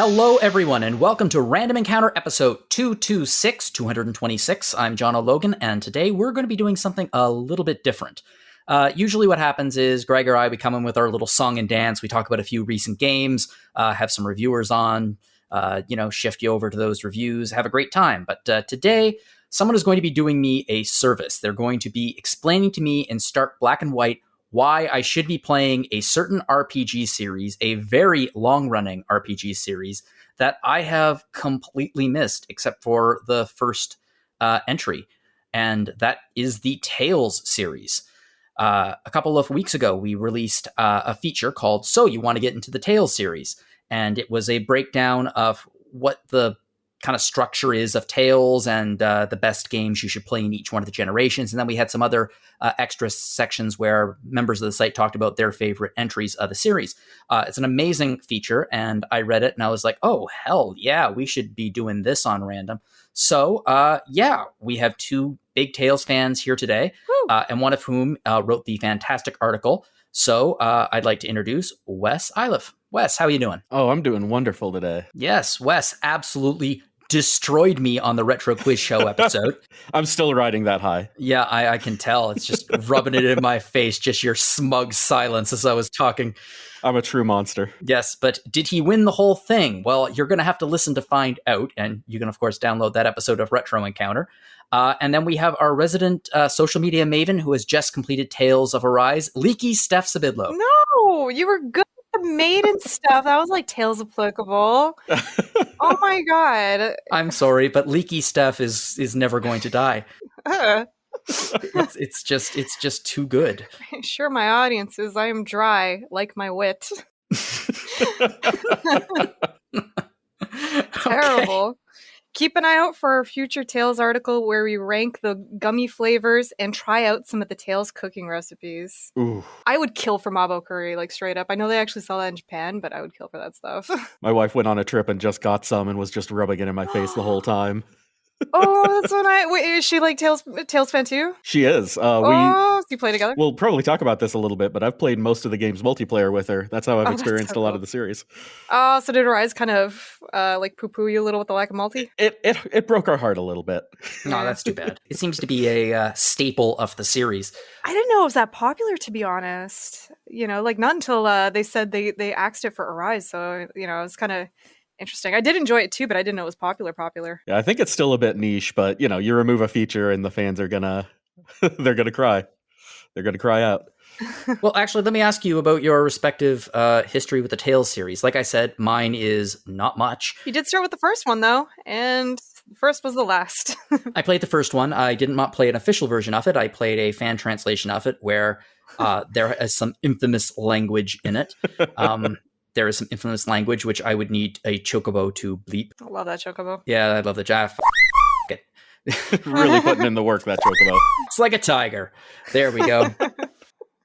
Hello, everyone, and welcome to Random Encounter episode 226. I'm Jono, Logan, and today we're going to be doing something a little bit different. Usually what happens is Greg or I, we come in with our little song and dance. We talk about a few recent games, have some reviewers on, shift you over to those reviews, have a great time. But today, someone is going to be doing me a service. They're going to be explaining to me in stark black and white why I should be playing a certain RPG series, a very long-running RPG series that I have completely missed, except for the first entry, and that is the Tales series. A couple of weeks ago, we released a feature called So You Want to Get Into the Tales series, and it was a breakdown of what the kind of structure is of Tales and the best games you should play in each one of the generations. And then we had some other extra sections where members of the site talked about their favorite entries of the series. It's an amazing feature, and I read it and I was like, oh, hell yeah, we should be doing this on Random. So, we have two big Tales fans here today, and one of whom wrote the fantastic article. So I'd like to introduce Wes Iliff. Wes, how are you doing? Oh, I'm doing wonderful today. Yes, Wes absolutely destroyed me on the Retro Quiz Show episode. I'm still riding that high. Yeah, I can tell. It's just rubbing it in my face, just your smug silence as I was talking. I'm a true monster. Yes, but did he win the whole thing? Well, you're going to have to listen to find out, and you can, of course, download that episode of Retro Encounter. And then we have our resident social media maven who has just completed Tales of Arise, Leaky Steph Sybydlo. No, you were good. The maiden stuff, that was like Tales applicable. Oh my god. I'm sorry, but Leaky Steph is never going to die. It's just too good. Sure, my audience is I am dry like my wit. Terrible. Okay. Keep an eye out for our future Tales article where we rank the gummy flavors and try out some of the Tales cooking recipes. Ooh. I would kill for mabo curry, like straight up. I know they actually sell that in Japan, but I would kill for that stuff. My wife went on a trip and just got some and was just rubbing it in my face the whole time. Oh, that's so nice. Wait, is she like Tales fan too? She is. So you play together? We'll probably talk about this a little bit, but I've played most of the games multiplayer with her. That's how I've experienced a lot of the series. Oh, so did Arise kind of like poo-poo you a little with the lack of multi? It broke our heart a little bit. No, that's too bad. It seems to be a staple of the series. I didn't know it was that popular, to be honest. Like not until they said they axed it for Arise, so it was kind of interesting. I did enjoy it too, but I didn't know it was popular. Yeah, I think it's still a bit niche, but you remove a feature and the fans are gonna they're gonna cry. They're gonna cry out. Well, actually, let me ask you about your respective history with the Tales series. Like I said, mine is not much. You did start with the first one though, and the first was the last. I played the first one. I did not play an official version of it. I played a fan translation of it where there is some infamous language in it. There is some infamous language, which I would need a chocobo to bleep. I love that chocobo. Yeah, I love the it. Really putting in the work, that chocobo. It's like a tiger. There we go.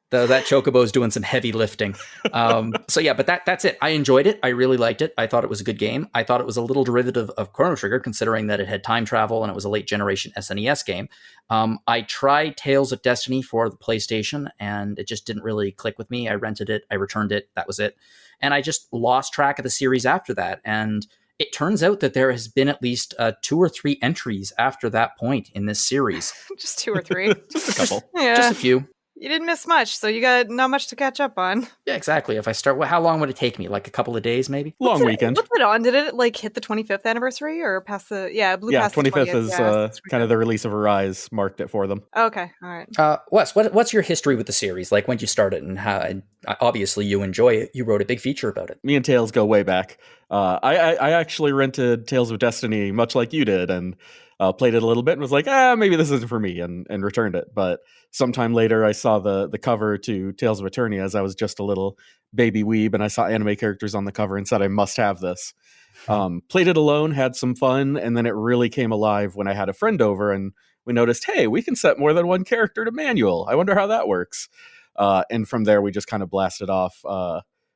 That chocobo is doing some heavy lifting. But that's it. I enjoyed it. I really liked it. I thought it was a good game. I thought it was a little derivative of Chrono Trigger, considering that it had time travel and it was a late generation SNES game. I tried Tales of Destiny for the PlayStation, and it just didn't really click with me. I rented it. I returned it. That was it. And I just lost track of the series after that. And it turns out that there has been at least 2 or 3 entries after that point in this series. Just 2 or 3. Just a couple. Yeah. Just a few. You didn't miss much, so you got not much to catch up on. Yeah, exactly. If I start, how long would it take me? Like a couple of days, maybe? Long weekend. What's it on? Did it hit the 25th anniversary or past the? Yeah, blew past 25th the 20th. is kind of the release of Arise marked it for them. Okay, all right. Wes, what's your history with the series? Like when did you start it, and how? And obviously, you enjoy it. You wrote a big feature about it. Me and Tales go way back. I actually rented Tales of Destiny, much like you did, and played it a little bit and was like, maybe this isn't for me, and returned it. But sometime later, I saw the cover to Tales of Eternia as I was just a little baby weeb, and I saw anime characters on the cover and said, I must have this. Played it alone, had some fun, and then it really came alive when I had a friend over and we noticed, hey, we can set more than one character to manual. I wonder how that works. And from there, we just kind of blasted off.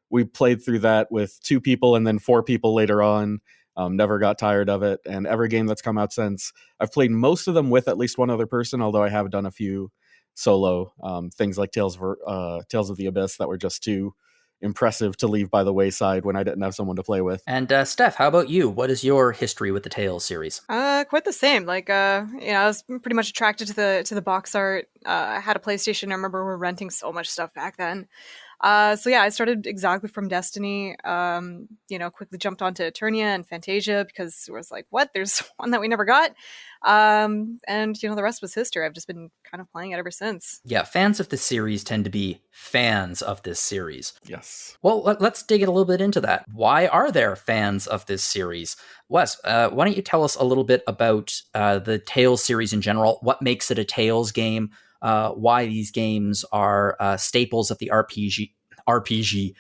We played through that with 2 people and then 4 people later on. Never got tired of it. And every game that's come out since, I've played most of them with at least one other person, although I have done a few solo things like Tales of the Abyss that were just 2. impressive to leave by the wayside when I didn't have someone to play with. And Steph, how about you? What is your history with the Tales series? Quite the same. Like, I was pretty much attracted to the box art. I had a PlayStation. I remember we were renting so much stuff back then. So yeah, I started exactly from Destiny. Quickly jumped onto Eternia and Fantasia because it was like, what? There's one that we never got. And the rest was history. I've just been kind of playing it ever since. Yeah, fans of this series tend to be fans of this series. Yes. Well, let's dig it a little bit into that. Why are there fans of this series? Wes, why don't you tell us a little bit about the Tales series in general? What makes it a Tales game? Why these games are staples of the RPG, the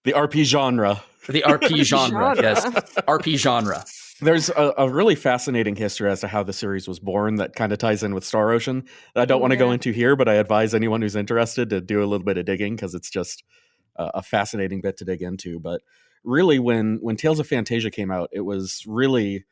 RP genre. The RP genre, yes, RP genre. There's a really fascinating history as to how the series was born that kind of ties in with Star Ocean that I don't want to go into here, but I advise anyone who's interested to do a little bit of digging because it's just a fascinating bit to dig into. But really, when Tales of Fantasia came out, it was really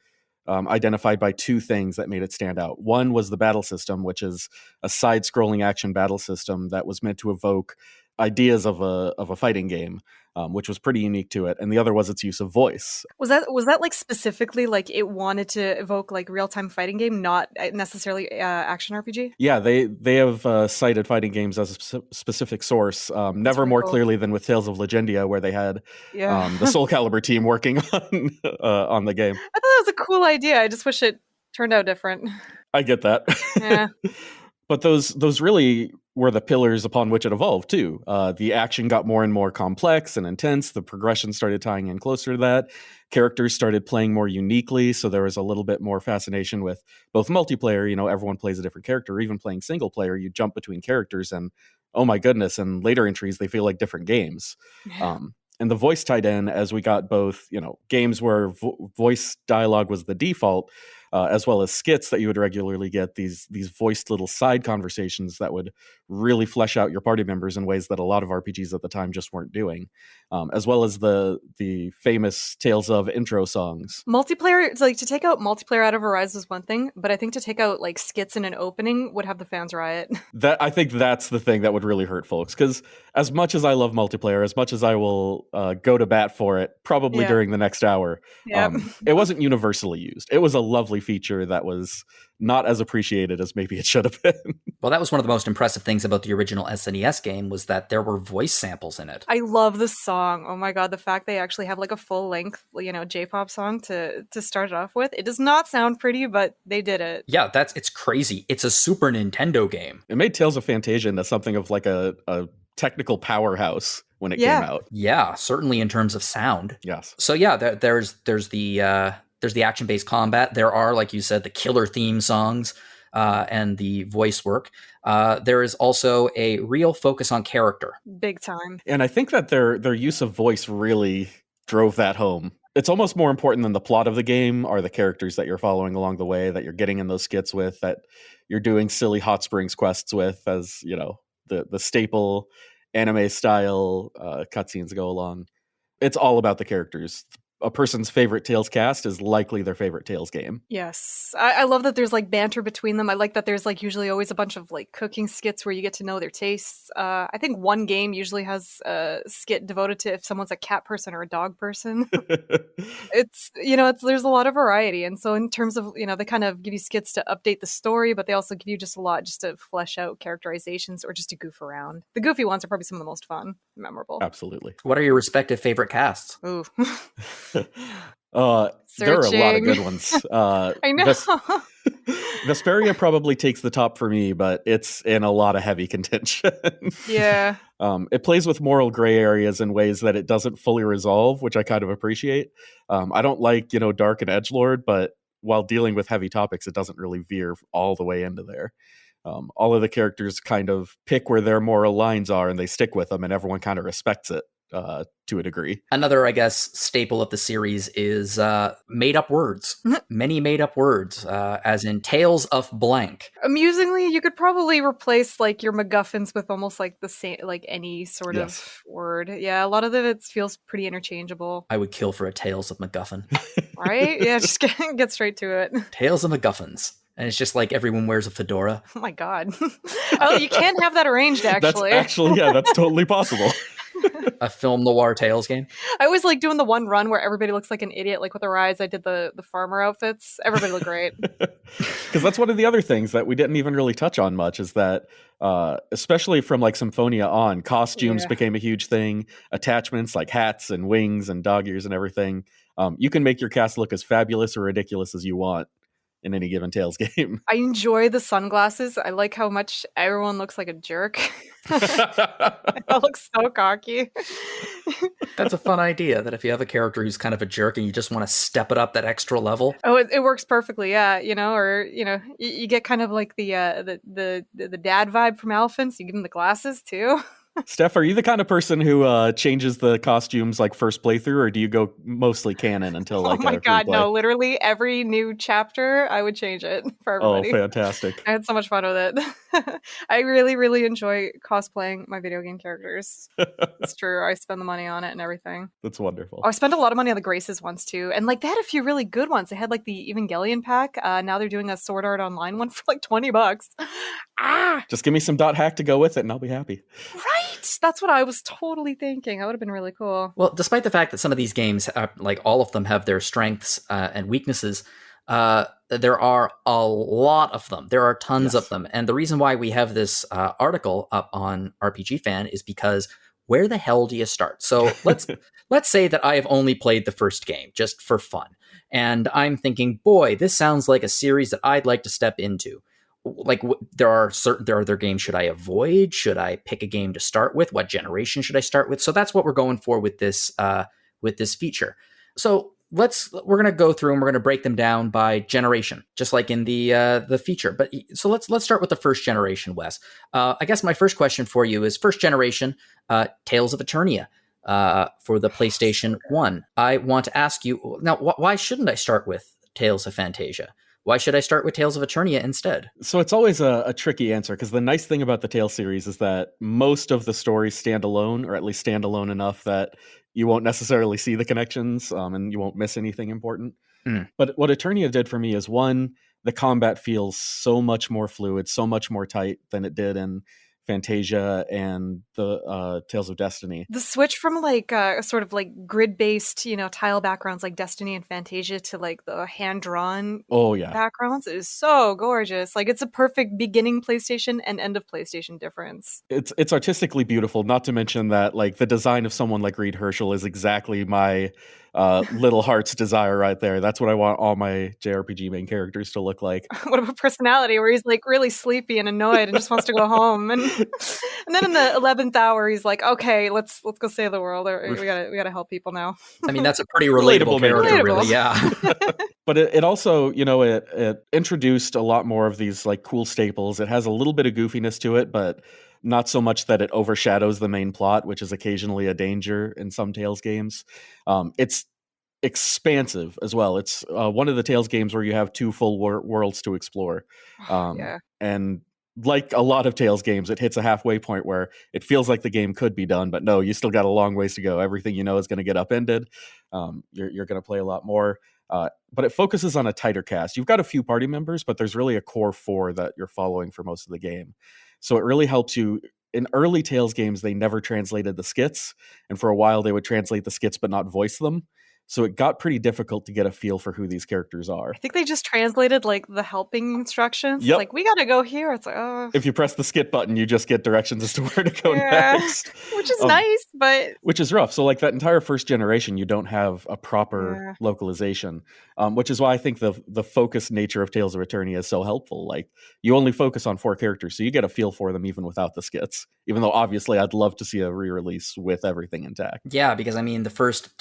identified by two things that made it stand out. One was the battle system, which is a side-scrolling action battle system that was meant to evoke ideas of a fighting game, which was pretty unique to it. And the other was its use of voice. Was that like specifically like it wanted to evoke like real-time fighting game, not necessarily action RPG? Yeah, they have cited fighting games as a specific source, never really more cool. clearly than with Tales of Legendia, where they had the Soul Calibur team working on the game. I thought that was a cool idea. I just wish it turned out different. I get that. Yeah. But those really were the pillars upon which it evolved too. The action got more and more complex and intense. The progression started tying in closer to that. Characters started playing more uniquely, so there was a little bit more fascination with both multiplayer. Everyone plays a different character. Or even playing single player, you jump between characters, and oh my goodness! And later entries, they feel like different games. Yeah. And the voice tied in as we got both, games where voice dialogue was the default, as well as skits that you would regularly get, these voiced little side conversations that would really flesh out your party members in ways that a lot of RPGs at the time just weren't doing, as well as the famous Tales of intro songs. Multiplayer, it's like to take out multiplayer out of Arise was one thing, but I think to take out like skits in an opening would have the fans riot. I think that's the thing that would really hurt folks, because as much as I love multiplayer, as much as I will go to bat for it, probably during the next hour, it wasn't universally used. It was a lovely feature that was not as appreciated as maybe it should have been. Well, that was one of the most impressive things about the original SNES game was that there were voice samples in it. I love the song. Oh my god, the fact they actually have like a full length, J-pop song to start it off with. It does not sound pretty, but they did it. Yeah, it's crazy. It's a Super Nintendo game. It made Tales of Fantasia into something of like a technical powerhouse when it came out. Yeah, certainly in terms of sound. Yes. So yeah, there's the action-based combat. There are, like you said, the killer theme songs and the voice work. There is also a real focus on character. Big time. And I think that their use of voice really drove that home. It's almost more important than the plot of the game are the characters that you're following along the way, that you're getting in those skits with, that you're doing silly hot springs quests with, as the staple anime style cutscenes go along. It's all about the characters. A person's favorite Tales cast is likely their favorite Tales game. Yes. I love that there's like banter between them. I like that there's like usually always a bunch of like cooking skits where you get to know their tastes. I think one game usually has a skit devoted to if someone's a cat person or a dog person. There's a lot of variety. And so in terms of, they kind of give you skits to update the story, but they also give you just a lot just to flesh out characterizations or just to goof around. The goofy ones are probably some of the most fun, memorable. Absolutely. What are your respective favorite casts? Ooh. There are a lot of good ones. I know. Vesperia probably takes the top for me, but it's in a lot of heavy contention. Yeah. It plays with moral gray areas in ways that it doesn't fully resolve, which I kind of appreciate. I don't like, dark and edgelord, but while dealing with heavy topics, it doesn't really veer all the way into there. All of the characters kind of pick where their moral lines are and they stick with them, and everyone kind of respects it. To a degree. Another, I guess, staple of the series is made-up words. Many made-up words, as in Tales of blank. Amusingly, you could probably replace like your MacGuffins with almost like the same, like any sort of word. Yeah, a lot of it feels pretty interchangeable. I would kill for a Tales of MacGuffin. Right? Yeah, just get straight to it. Tales of MacGuffins. And it's just like everyone wears a fedora. Oh my god. Oh, you can have that arranged, actually. That's totally possible. A film noir Tales game. I always like doing the one run where everybody looks like an idiot, like with the rides. I did the farmer outfits. Everybody looked great. Because that's one of the other things that we didn't even really touch on much is that, especially from like Symphonia on, costumes became a huge thing. Attachments like hats and wings and dog ears and everything. You can make your cast look as fabulous or ridiculous as you want in any given Tales game. I enjoy the sunglasses. I like how much everyone looks like a jerk. It looks so cocky. That's a fun idea, that if you have a character who's kind of a jerk and you just want to step it up that extra level. Oh, it works perfectly, yeah. Or you get kind of like the dad vibe from Elephants. You give them the glasses too. Steph, are you the kind of person who changes the costumes like first playthrough, or do you go mostly canon until like? Oh my god, no! Literally every new chapter, I would change it for everybody. Oh, fantastic! I had so much fun with it. I really, really enjoy cosplaying my video game characters. It's true. I spend the money on it and everything. That's wonderful. Oh, I spent a lot of money on the Graces ones too, and like they had a few really good ones. They had like the Evangelion pack. Now they're doing a Sword Art Online one for like $20. Just give me some .hack to go with it, and I'll be happy. Right. That's what I was totally thinking. That would have been really cool. Well, despite the fact that some of these games, like all of them, have their strengths and weaknesses, there are a lot of them. There are tons of them. And the reason why we have this article up on RPGFan is because where the hell do you start? So let's say that I have only played the first game just for fun. And I'm thinking, boy, this sounds like a series that I'd like to step into. Like, there are other games should I avoid? Should I pick a game to start with? What generation should I start with? So that's what we're going for with this feature. So we're gonna go through and we're gonna break them down by generation, just like in the feature. But so let's start with the first generation, Wes. I guess my first question for you is first generation Tales of Eternia for the PlayStation 1. I want to ask you now, why shouldn't I start with Tales of Fantasia? Why should I start with Tales of Eternia instead? So it's always a tricky answer, because the nice thing about the Tales series is that most of the stories stand alone, or at least stand alone enough that you won't necessarily see the connections and you won't miss anything important. But what Eternia did for me is, one, the combat feels so much more fluid, so much more tight than it did in Fantasia and the Tales of Destiny. The switch from like sort of like grid-based, tile backgrounds like Destiny and Fantasia to like the hand-drawn backgrounds is so gorgeous. Like, it's a perfect beginning PlayStation and end of PlayStation difference. It's artistically beautiful, not to mention that like the design of someone like Reed Herschel is exactly my little heart's desire right there. That's what I want all my JRPG main characters to look like. What about personality, where he's like really sleepy and annoyed and just wants to go home, and then in the 11th hour he's like, okay, let's go save the world, or we gotta help people now. I mean, that's a pretty relatable character, really. Yeah. But it also, it introduced a lot more of these like cool staples. It has a little bit of goofiness to it, but not so much that it overshadows the main plot, which is occasionally a danger in some Tales games. It's expansive as well. It's one of the Tales games where you have two full worlds to explore. And like a lot of Tales games, it hits a halfway point where it feels like the game could be done, but no, you still got a long ways to go. Everything is going to get upended. You're going to play a lot more. But it focuses on a tighter cast. You've got a few party members, but there's really a core 4 that you're following for most of the game. So it really helps you. In early Tales games, they never translated the skits. And for a while, they would translate the skits but not voice them. So it got pretty difficult to get a feel for who these characters are. I think they just translated like the helping instructions. Yep. Like, we gotta go here. It's like, oh. If you press the skip button, you just get directions as to where to go next. Which is nice, but... Which is rough. So like that entire first generation, you don't have a proper localization, which is why I think the focused nature of Tales of Eternia is so helpful. Like, you only focus on 4 characters, so you get a feel for them even without the skits. Even though obviously I'd love to see a re-release with everything intact. Yeah, because I mean,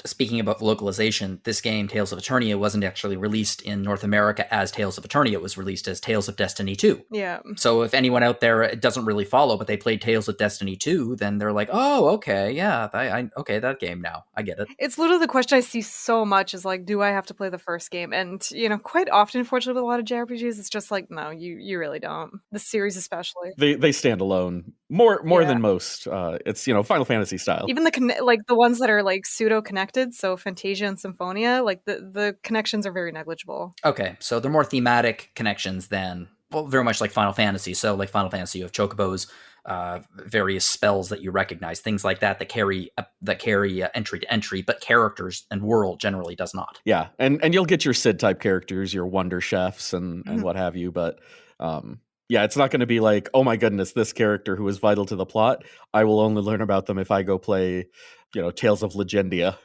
speaking about localization, this game, Tales of Eternia, wasn't actually released in North America as Tales of Eternia. It was released as Tales of Destiny 2. Yeah. So if anyone out there doesn't really follow, but they played Tales of Destiny 2, then they're like, oh, okay, yeah, okay, that game now. I get it. It's literally the question I see so much is like, do I have to play the first game? And, quite often, unfortunately, with a lot of JRPGs, it's just like, no, you really don't. The series especially. They stand alone more Yeah. than most. It's Final Fantasy style. Even the ones that are like pseudo connected, so Fantasia and Symphonia, like the connections are very negligible. Okay, so they're more thematic connections than, well, very much like Final Fantasy. So like Final Fantasy, you have chocobos, various spells that you recognize, things like that carry entry to entry, but characters and world generally does not. Yeah, and you'll get your Sid type characters, your Wonder Chefs and what have you, but yeah, it's not going to be like, oh my goodness, this character who is vital to the plot, I will only learn about them if I go play, Tales of Legendia.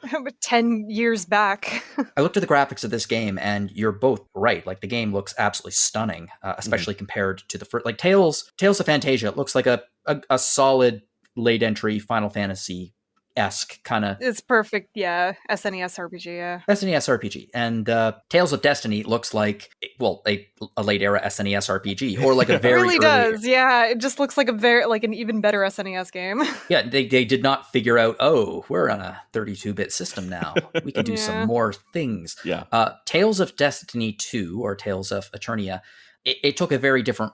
10 years back. I looked at the graphics of this game, and you're both right. Like, the game looks absolutely stunning, especially compared to the first. Like, Tales of Fantasia, it looks like a solid late entry Final Fantasy-esque kind of. It's perfect, yeah. SNES RPG, yeah. SNES RPG. And Tales of Destiny looks like, well, a late era SNES RPG, or like a very It really early. does, yeah. It just looks like an even better SNES game. Yeah, they did not figure out, oh, we're on a 32-bit system now. We can do some more things. Yeah. Tales of Destiny 2, or Tales of Eternia, it took a very different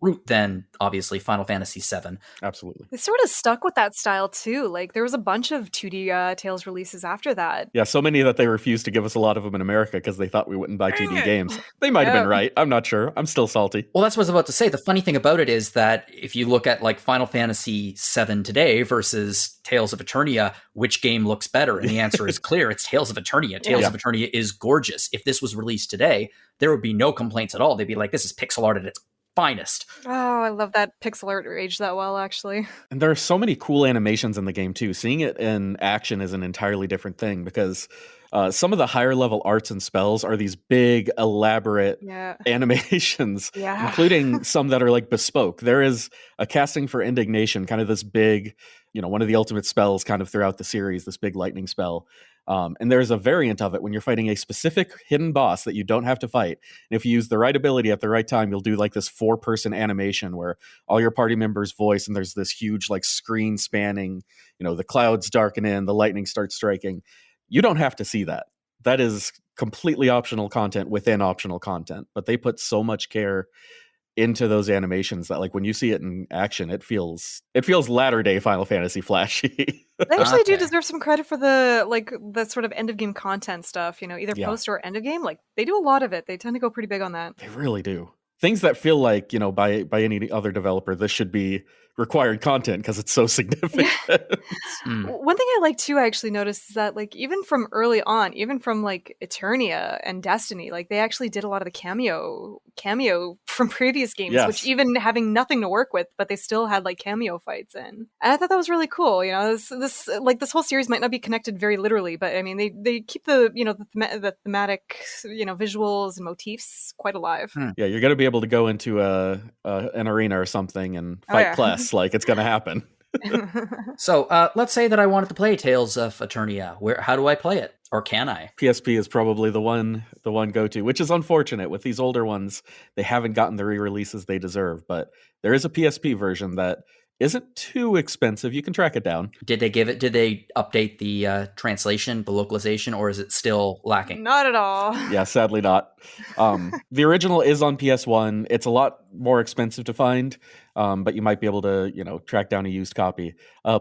route than, obviously, Final Fantasy VII. Absolutely. They sort of stuck with that style, too. Like, there was a bunch of 2D Tales releases after that. Yeah, so many that they refused to give us a lot of them in America because they thought we wouldn't buy 2D games. They might have been right. I'm not sure. I'm still salty. Well, that's what I was about to say. The funny thing about it is that if you look at like Final Fantasy VII today versus Tales of Eternia, which game looks better? And the answer is clear. It's Tales of Eternia. Tales of Eternia is gorgeous. If this was released today, there would be no complaints at all. They'd be like, this is pixel art at its finest. Oh, I love that pixel art aged that well, actually. And there are so many cool animations in the game too. Seeing it in action is an entirely different thing because some of the higher level arts and spells are these big, elaborate animations, including some that are like bespoke. There is a casting for indignation, kind of this big, one of the ultimate spells kind of throughout the series, this big lightning spell. And there's a variant of it when you're fighting a specific hidden boss that you don't have to fight. And if you use the right ability at the right time, you'll do like this 4-person animation where all your party members voice and there's this huge like screen spanning, the clouds darken in, the lightning starts striking. You don't have to see that. That is completely optional content within optional content, but they put so much care into those animations that like when you see it in action, it feels latter day Final Fantasy flashy. They actually do deserve some credit for the sort of end of game content stuff, either post or end of game. Like they do a lot of it. They tend to go pretty big on that. They really do. Things that feel like, by any other developer, this should be required content because it's so significant. One thing I like too, I actually noticed is that like even from early on, even from like Eternia and Destiny, like they actually did a lot of the cameo from previous games, which even having nothing to work with, but they still had like cameo fights in. And I thought that was really cool. This whole series might not be connected very literally, but I mean they keep the the thematic visuals and motifs quite alive. Yeah, you're gonna be able to go into an arena or something and fight Pless. Like it's gonna happen. So let's say that I wanted to play Tales of Eternia. How do I play it? Or can I? PSP is probably the one go-to, which is unfortunate. With these older ones, they haven't gotten the re-releases they deserve, but there is a PSP version that isn't too expensive. You can track it down. Did they update the translation, the localization, or is it still lacking? Not at all. Yeah, sadly not. The original is on PS1. It's a lot more expensive to find, but you might be able to, track down a used copy.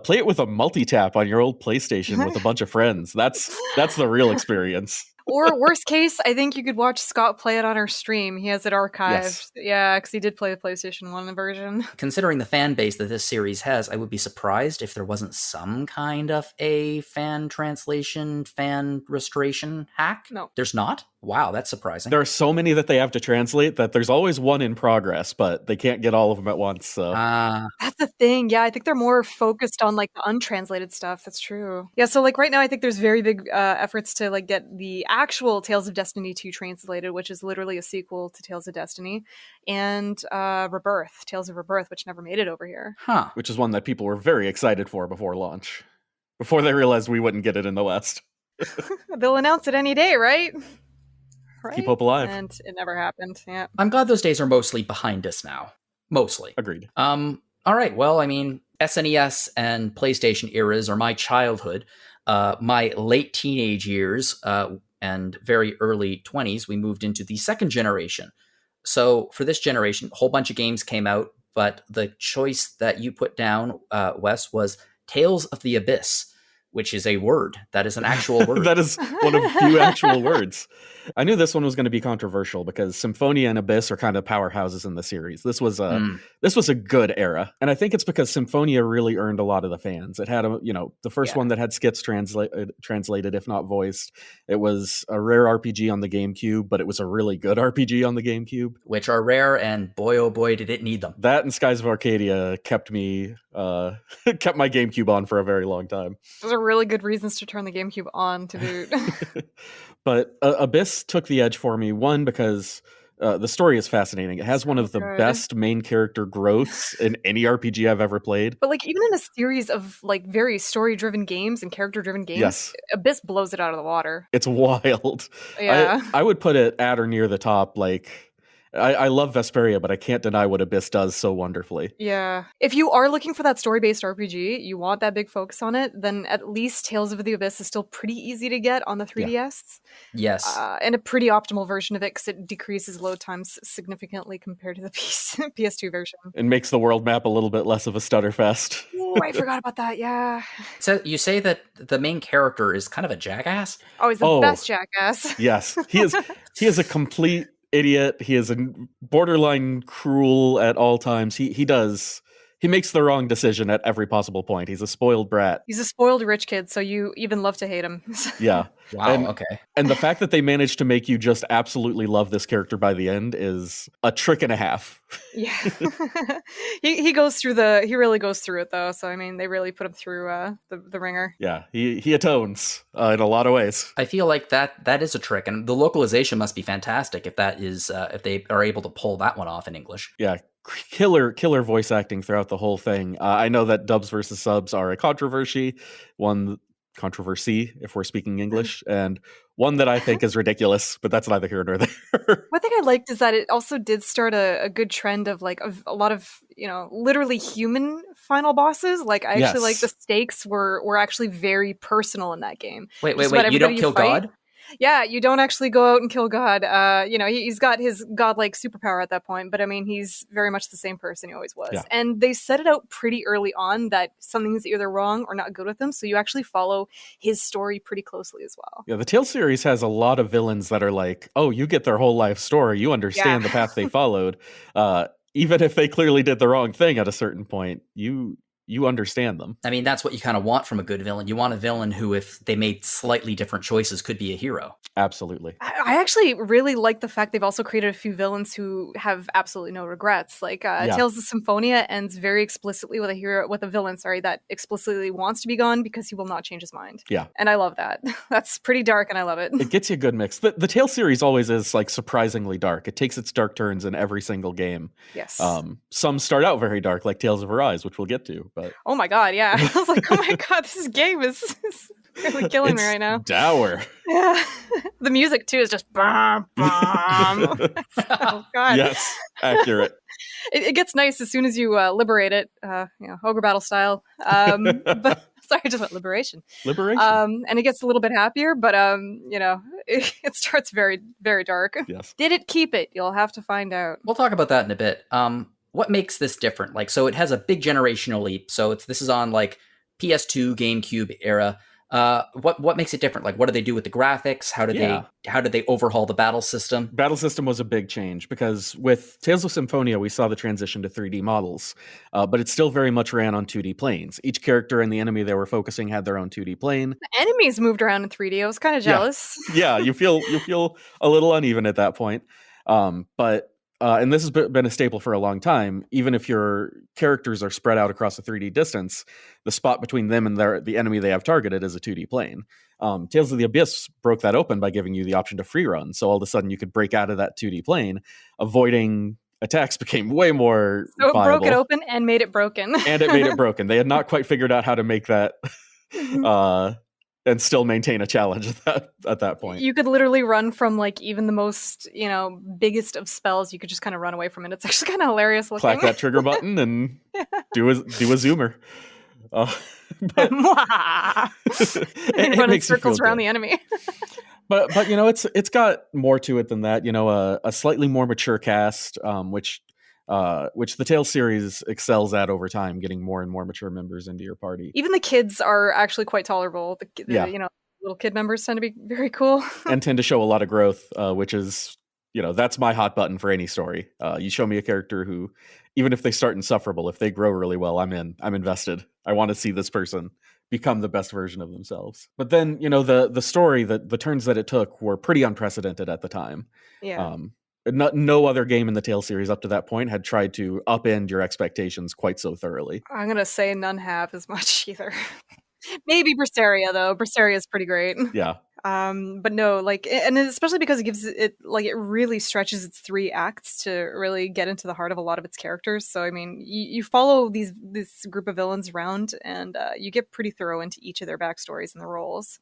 Play it with a multi-tap on your old PlayStation with a bunch of friends. That's the real experience. Or worst case, I think you could watch Scott play it on our stream. He has it archived. Yes. Yeah, because he did play the PlayStation 1 version. Considering the fan base that this series has, I would be surprised if there wasn't some kind of a fan translation, fan restoration hack. No. There's not? Wow, that's surprising. There are so many that they have to translate that there's always one in progress, but they can't get all of them at once. So that's the thing. Yeah, I think they're more focused on like the untranslated stuff. That's true. Yeah, so like right now, I think there's very big efforts to like get the actual Tales of Destiny 2 translated, which is literally a sequel to Tales of Destiny, and Tales of Rebirth, which never made it over here. Which is one that people were very excited for before launch, before they realized we wouldn't get it in the West. They'll announce it any day, right? Right? Keep hope alive. And it never happened. Yeah. I'm glad those days are mostly behind us now. Mostly. Agreed. All right. Well, I mean, SNES and PlayStation eras are my childhood. My late teenage years and very early 20s, we moved into the second generation. So for this generation, a whole bunch of games came out but the choice that you put down, Wes, was Tales of the Abyss, which is a word. That is an actual word. That is one of few actual words. I knew this one was going to be controversial because Symphonia and Abyss are kind of powerhouses in the series. This was a good era, and I think it's because Symphonia really earned a lot of the fans. It had the first one that had skits translated, if not voiced. It was a rare RPG on the GameCube, but it was a really good RPG on the GameCube, which are rare, and boy oh boy did it need them. That and Skies of Arcadia kept my GameCube on for a very long time. Those are really good reasons to turn the GameCube on to boot. But Abyss took the edge for me, one, because the story is fascinating. It has one of the best main character growths in any RPG I've ever played. But like even in a series of like very story-driven games and character-driven games, yes. Abyss blows it out of the water. It's wild. Yeah. I would put it at or near the top. Like, I love Vesperia, but I can't deny what Abyss does so wonderfully. Yeah. If you are looking for that story-based RPG, you want that big focus on it, then at least Tales of the Abyss is still pretty easy to get on the 3DS. Yeah. Yes. And a pretty optimal version of it because it decreases load times significantly compared to the PS2 version. It makes the world map a little bit less of a stutterfest. Oh, I forgot about that, yeah. So you say that the main character is kind of a jackass? Oh, he's the best jackass. Yes. He is a complete idiot. He is a borderline cruel at all times. He makes the wrong decision at every possible point. He's a spoiled brat. He's a spoiled rich kid, so you even love to hate him. Yeah. Wow, okay. And the fact that they managed to make you just absolutely love this character by the end is a trick and a half. Yeah. he really goes through it though. So I mean, they really put him through the ringer. Yeah, he atones in a lot of ways. I feel like that is a trick, and the localization must be fantastic if that is if they are able to pull that one off in English. Yeah. Killer voice acting throughout the whole thing. I know that dubs versus subs are a controversy if we're speaking English, and one that I think is ridiculous, but that's neither here nor there. One thing I liked is that it also did start a good trend of like a lot of, literally human final bosses. Like I actually like the stakes were actually very personal in that game. Wait, you don't kill God? Yeah, you don't actually go out and kill God. He's got his godlike superpower at that point, but I mean, he's very much the same person he always was. Yeah. And they set it out pretty early on that something's either wrong or not good with him, so you actually follow his story pretty closely as well. Yeah, the Tales series has a lot of villains that are like, oh, you get their whole life story. You understand the path they followed. Even if they clearly did the wrong thing at a certain point, you understand them. I mean, that's what you kind of want from a good villain. You want a villain who, if they made slightly different choices, could be a hero. Absolutely. I actually really like the fact they've also created a few villains who have absolutely no regrets. Like Tales of Symphonia ends very explicitly with a villain that explicitly wants to be gone because he will not change his mind. Yeah. And I love that. That's pretty dark and I love it. It gets you a good mix. The Tales series always is like surprisingly dark. It takes its dark turns in every single game. Yes. Some start out very dark, like Tales of Arise, which we'll get to. But oh my god, yeah. I was like, oh my god, this game is really killing me right now. Dour. Yeah. The music too is just bum, bum. Oh god. Yes, accurate. It gets nice as soon as you liberate it, ogre battle style. But sorry, I just went liberation. Liberation. And it gets a little bit happier, but it starts very, very dark. Yes. Did it keep it? You'll have to find out. We'll talk about that in a bit. What makes this different? Like, so it has a big generational leap. So this is on like PS2, GameCube era. What makes it different? Like, what do they do with the graphics? How did they overhaul the battle system? Battle system was a big change because with Tales of Symphonia, we saw the transition to 3D models, but it still very much ran on 2D planes. Each character and the enemy they were focusing had their own 2D plane. The enemies moved around in 3D. I was kind of jealous. Yeah, you feel a little uneven at that point, but. And this has been a staple for a long time. Even if your characters are spread out across a 3D distance, the spot between them and the enemy they have targeted is a 2D plane. Tales of the Abyss broke that open by giving you the option to free run. So all of a sudden you could break out of that 2D plane. Avoiding attacks became way more viable. So it broke it open and made it broken. And it made it broken. They had not quite figured out how to make that... and still maintain a challenge at that point. You could literally run from like even the most, biggest of spells. You could just kind of run away from it. It's actually kind of hilarious looking. Clack that trigger button and do a zoomer. But and run in circles around the enemy. but it's got more to it than that. A slightly more mature cast, which which the Tales series excels at over time, getting more and more mature members into your party. Even the kids are actually quite tolerable. Yeah. Little kid members tend to be very cool. And tend to show a lot of growth, which is, that's my hot button for any story. You show me a character who, even if they start insufferable, if they grow really well, I'm in. I'm invested. I want to see this person become the best version of themselves. But then, the story, the turns that it took were pretty unprecedented at the time. Yeah. No other game in the Tales series up to that point had tried to upend your expectations quite so thoroughly. I'm going to say none have as much either. Maybe Berseria, though. Berseria is pretty great. Yeah. But no, and especially because it gives it, it really stretches its 3 acts to really get into the heart of a lot of its characters. So, I mean, you follow this group of villains around, and you get pretty thorough into each of their backstories and the roles.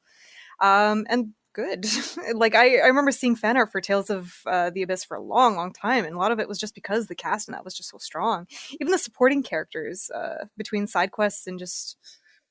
And good. I remember seeing fan art for Tales of the Abyss for a long, long time, and a lot of it was just because the cast in that was just so strong. Even the supporting characters between side quests and just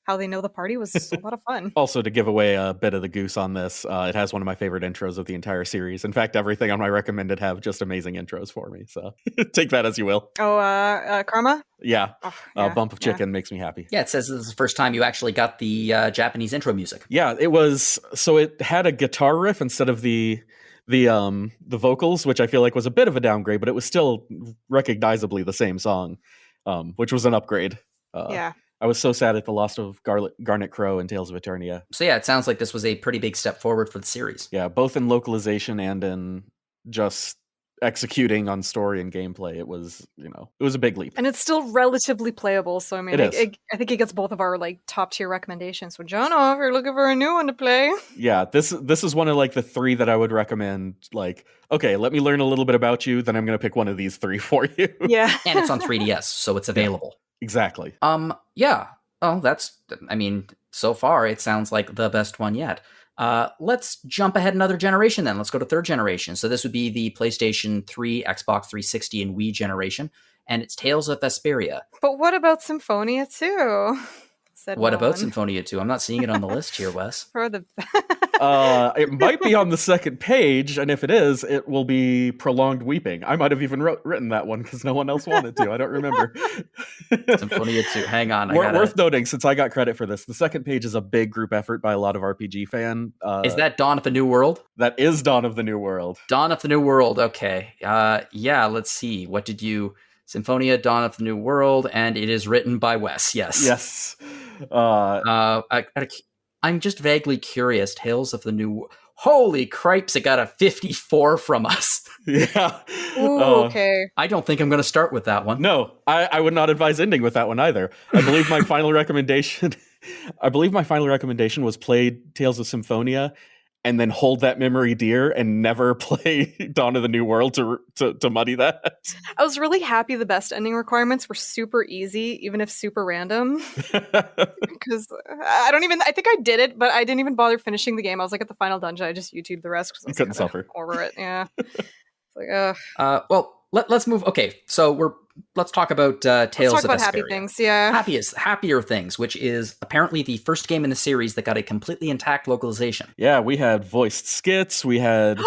how they know the party was a lot of fun. Also, to give away a bit of the goose on this, it has one of my favorite intros of the entire series. In fact, everything on my recommended have just amazing intros for me. So take that as you will. Oh, Karma? Yeah. Bump of Chicken makes me happy. Yeah, it says this is the first time you actually got the Japanese intro music. Yeah, it was. So it had a guitar riff instead of the vocals, which I feel like was a bit of a downgrade, but it was still recognizably the same song, which was an upgrade. Yeah. I was so sad at the loss of Garnet Crow and Tales of Eternia. So yeah, it sounds like this was a pretty big step forward for the series. Yeah, both in localization and in just executing on story and gameplay. It was a big leap. And it's still relatively playable. So I mean, I think it gets both of our top tier recommendations. So Jono, if you're looking for a new one to play. Yeah, this is one of the 3 that I would recommend. Okay, let me learn a little bit about you, then I'm going to pick one of these 3 for you. Yeah. And it's on 3DS, so it's available. Exactly. Yeah. Oh, so far it sounds like the best one yet. Let's jump ahead another generation then. Let's go to 3rd generation. So this would be the PlayStation 3, Xbox 360, and Wii generation. And it's Tales of Vesperia. But what about Symphonia 2? What about Symphonia 2? I'm not seeing it on the list here, Wes. For the it might be on the second page, and if it is, it will be Prolonged Weeping. I might have even written that one because no one else wanted to. I don't remember. Symphonia 2. Hang on. Worth noting, since I got credit for this, the second page is a big group effort by a lot of RPG-Fan. Is that Dawn of the New World? That is Dawn of the New World. Dawn of the New World. Okay. Yeah, let's see. What did you... Symphonia, Dawn of the New World, and it is written by Wes. Yes. Yes. I'm just vaguely curious. Tales of the New... Holy cripes, it got a 54 from us. Yeah. Ooh, okay. I don't think I'm going to start with that one. No, I would not advise ending with that one either. I believe my final recommendation was play Tales of Symphonia and then hold that memory dear and never play Dawn of the New World to muddy that. I was really happy the best ending requirements were super easy, even if super random. Because I think I did it, but I didn't even bother finishing the game. I was at the final dungeon. I just YouTubed the rest because I was couldn't suffer over it. Yeah. It's well, let's move. Okay, so let's talk about Tales of Vesperia. Let's talk about happy things, yeah. Happier things, which is apparently the first game in the series that got a completely intact localization. Yeah, we had voiced skits, we had...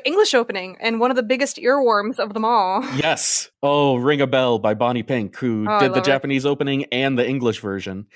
English opening, and one of the biggest earworms of them all. Yes. Oh, Ring a Bell by Bonnie Pink, who did the Japanese opening and the English version,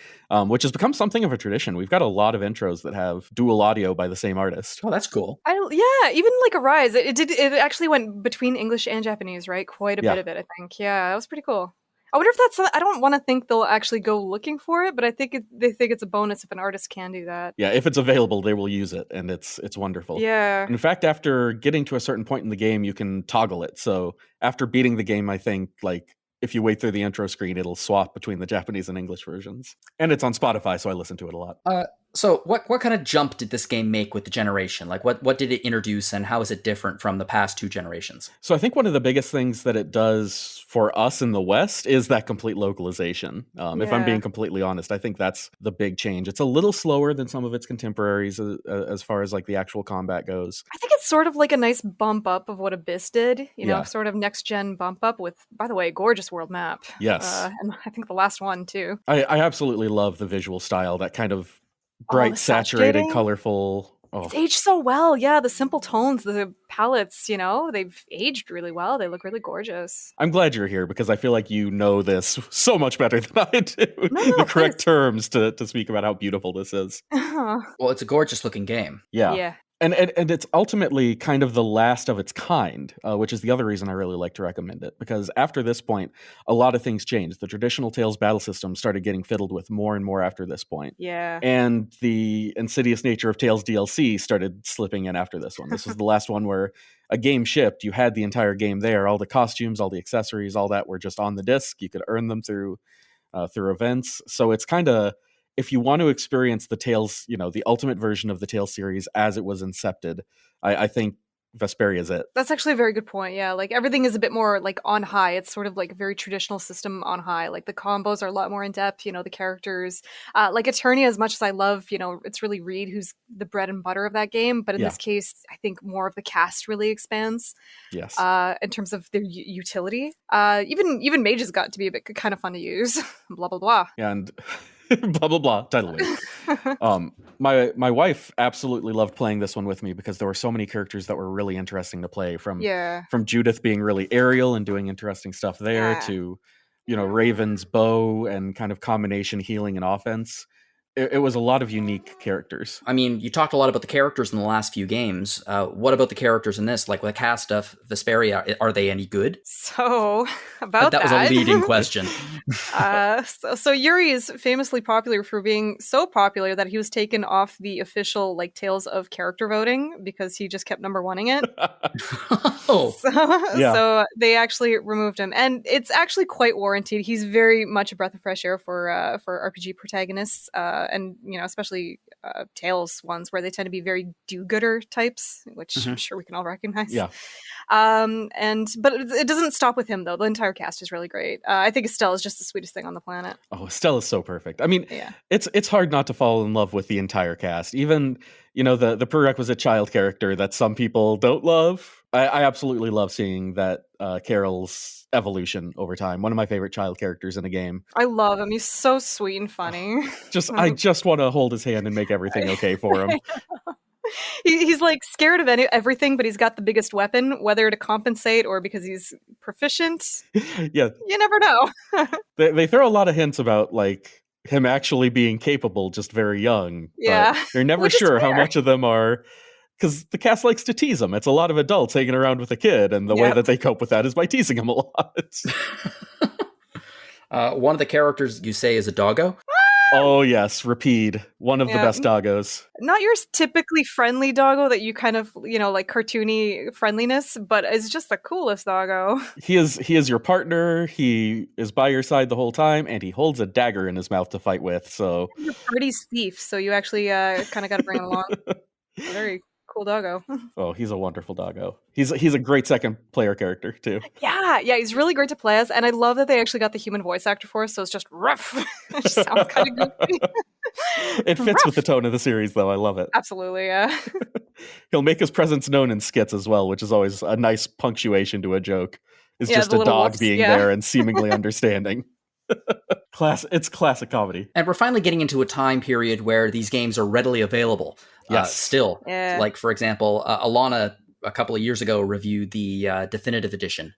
which has become something of a tradition. We've got a lot of intros that have dual audio by the same artist. Oh, that's cool. Even Arise, it actually went between English and Japanese, right? Quite a bit of it, I think. Yeah, that was pretty cool. I wonder if that's... I don't want to think they'll actually go looking for it, but I think they think it's a bonus if an artist can do that. Yeah, if it's available, they will use it, and it's wonderful. Yeah. In fact, after getting to a certain point in the game, you can toggle it. So after beating the game, I think, if you wait through the intro screen, it'll swap between the Japanese and English versions. And it's on Spotify, so I listen to it a lot. So what kind of jump did this game make with the generation? What did it introduce, and how is it different from the past 2 generations? So I think one of the biggest things that it does for us in the West is that complete localization. If I'm being completely honest, I think that's the big change. It's a little slower than some of its contemporaries as far as the actual combat goes. I think it's sort of a nice bump up of what Abyss did, sort of next gen bump up with, by the way, gorgeous world map. Yes. And I think the last one too. I absolutely love the visual style, that kind of bright, saturated, colorful It's aged so well. Yeah, the simple tones, the palettes, they've aged really well. They look really gorgeous. I'm glad you're here because I feel like you know this so much better than I do. No, The correct please. terms to speak about how beautiful this is. Well, it's a gorgeous looking game. Yeah. And it's ultimately kind of the last of its kind, which is the other reason I really like to recommend it. Because after this point, a lot of things changed. The traditional Tales battle system started getting fiddled with more and more after this point. Yeah. And the insidious nature of Tales DLC started slipping in after this one. This was the last one where a game shipped. You had the entire game there. All the costumes, all the accessories, all that were just on the disc. You could earn them through events. So it's kind of, if you want to experience the Tales, the ultimate version of the Tales series as it was incepted, I think Vesperia is it. That's actually a very good point. Yeah, like everything is a bit more like on high. It's sort of like a very traditional system on high. Like the combos are a lot more in depth. The characters, like Eternia. As much as I love, it's really Reed who's the bread and butter of that game. But in this case, I think more of the cast really expands. Yes. In terms of their utility, even mages got to be a bit kind of fun to use. Blah blah blah. And blah blah blah. Totally. My wife absolutely loved playing this one with me because there were so many characters that were really interesting to play. From Judith being really aerial and doing interesting stuff there to, Raven's bow and kind of combination healing and offense. It was a lot of unique characters. I mean, you talked a lot about the characters in the last few games. What about the characters in this? Like with the cast of Vesperia, are they any good? So, about that was a leading question. So Yuri is famously popular for being so popular that he was taken off the official Tales of character voting because he just kept number one-ing it. So they actually removed him, and it's actually quite warranted. He's very much a breath of fresh air for RPG protagonists. And especially Tales ones where they tend to be very do-gooder types, which I'm sure we can all recognize. Yeah. But it doesn't stop with him though. The entire cast is really great. I think Estelle is just the sweetest thing on the planet. Oh, Estelle is so perfect. I mean, it's hard not to fall in love with the entire cast. Even the prerequisite child character that some people don't love. I absolutely love seeing that Carol's evolution over time. One of my favorite child characters in a game. I love him. He's so sweet and funny. I just want to hold his hand and make everything okay for him. He's scared of everything, but he's got the biggest weapon, whether to compensate or because he's proficient. Yeah. You never know. They throw a lot of hints about him actually being capable just very young. Yeah. But you're never sure how much of them are, because the cast likes to tease him. It's a lot of adults hanging around with a kid, and the way that they cope with that is by teasing him a lot. One of the characters you say is a doggo? Oh, yes. Rapide. One of the best doggos. Not your typically friendly doggo that you kind of, cartoony friendliness, but is just the coolest doggo. He is your partner. He is by your side the whole time, and he holds a dagger in his mouth to fight with. So Your party's thief, so you actually kind of got to bring him along. Very cool doggo. Oh, he's a wonderful doggo. He's a great second player character too. Yeah, he's really great to play as, and I love that they actually got the human voice actor for us, so it's just rough. It just sounds kind of goofy. It fits with the tone of the series, though. I love it. Absolutely, yeah. He'll make his presence known in skits as well, which is always a nice punctuation to a joke. It's just a dog being there and seemingly understanding. It's classic comedy. And we're finally getting into a time period where these games are readily available. Still. Yeah. Like, for example, Alana, a couple of years ago, reviewed the Definitive Edition,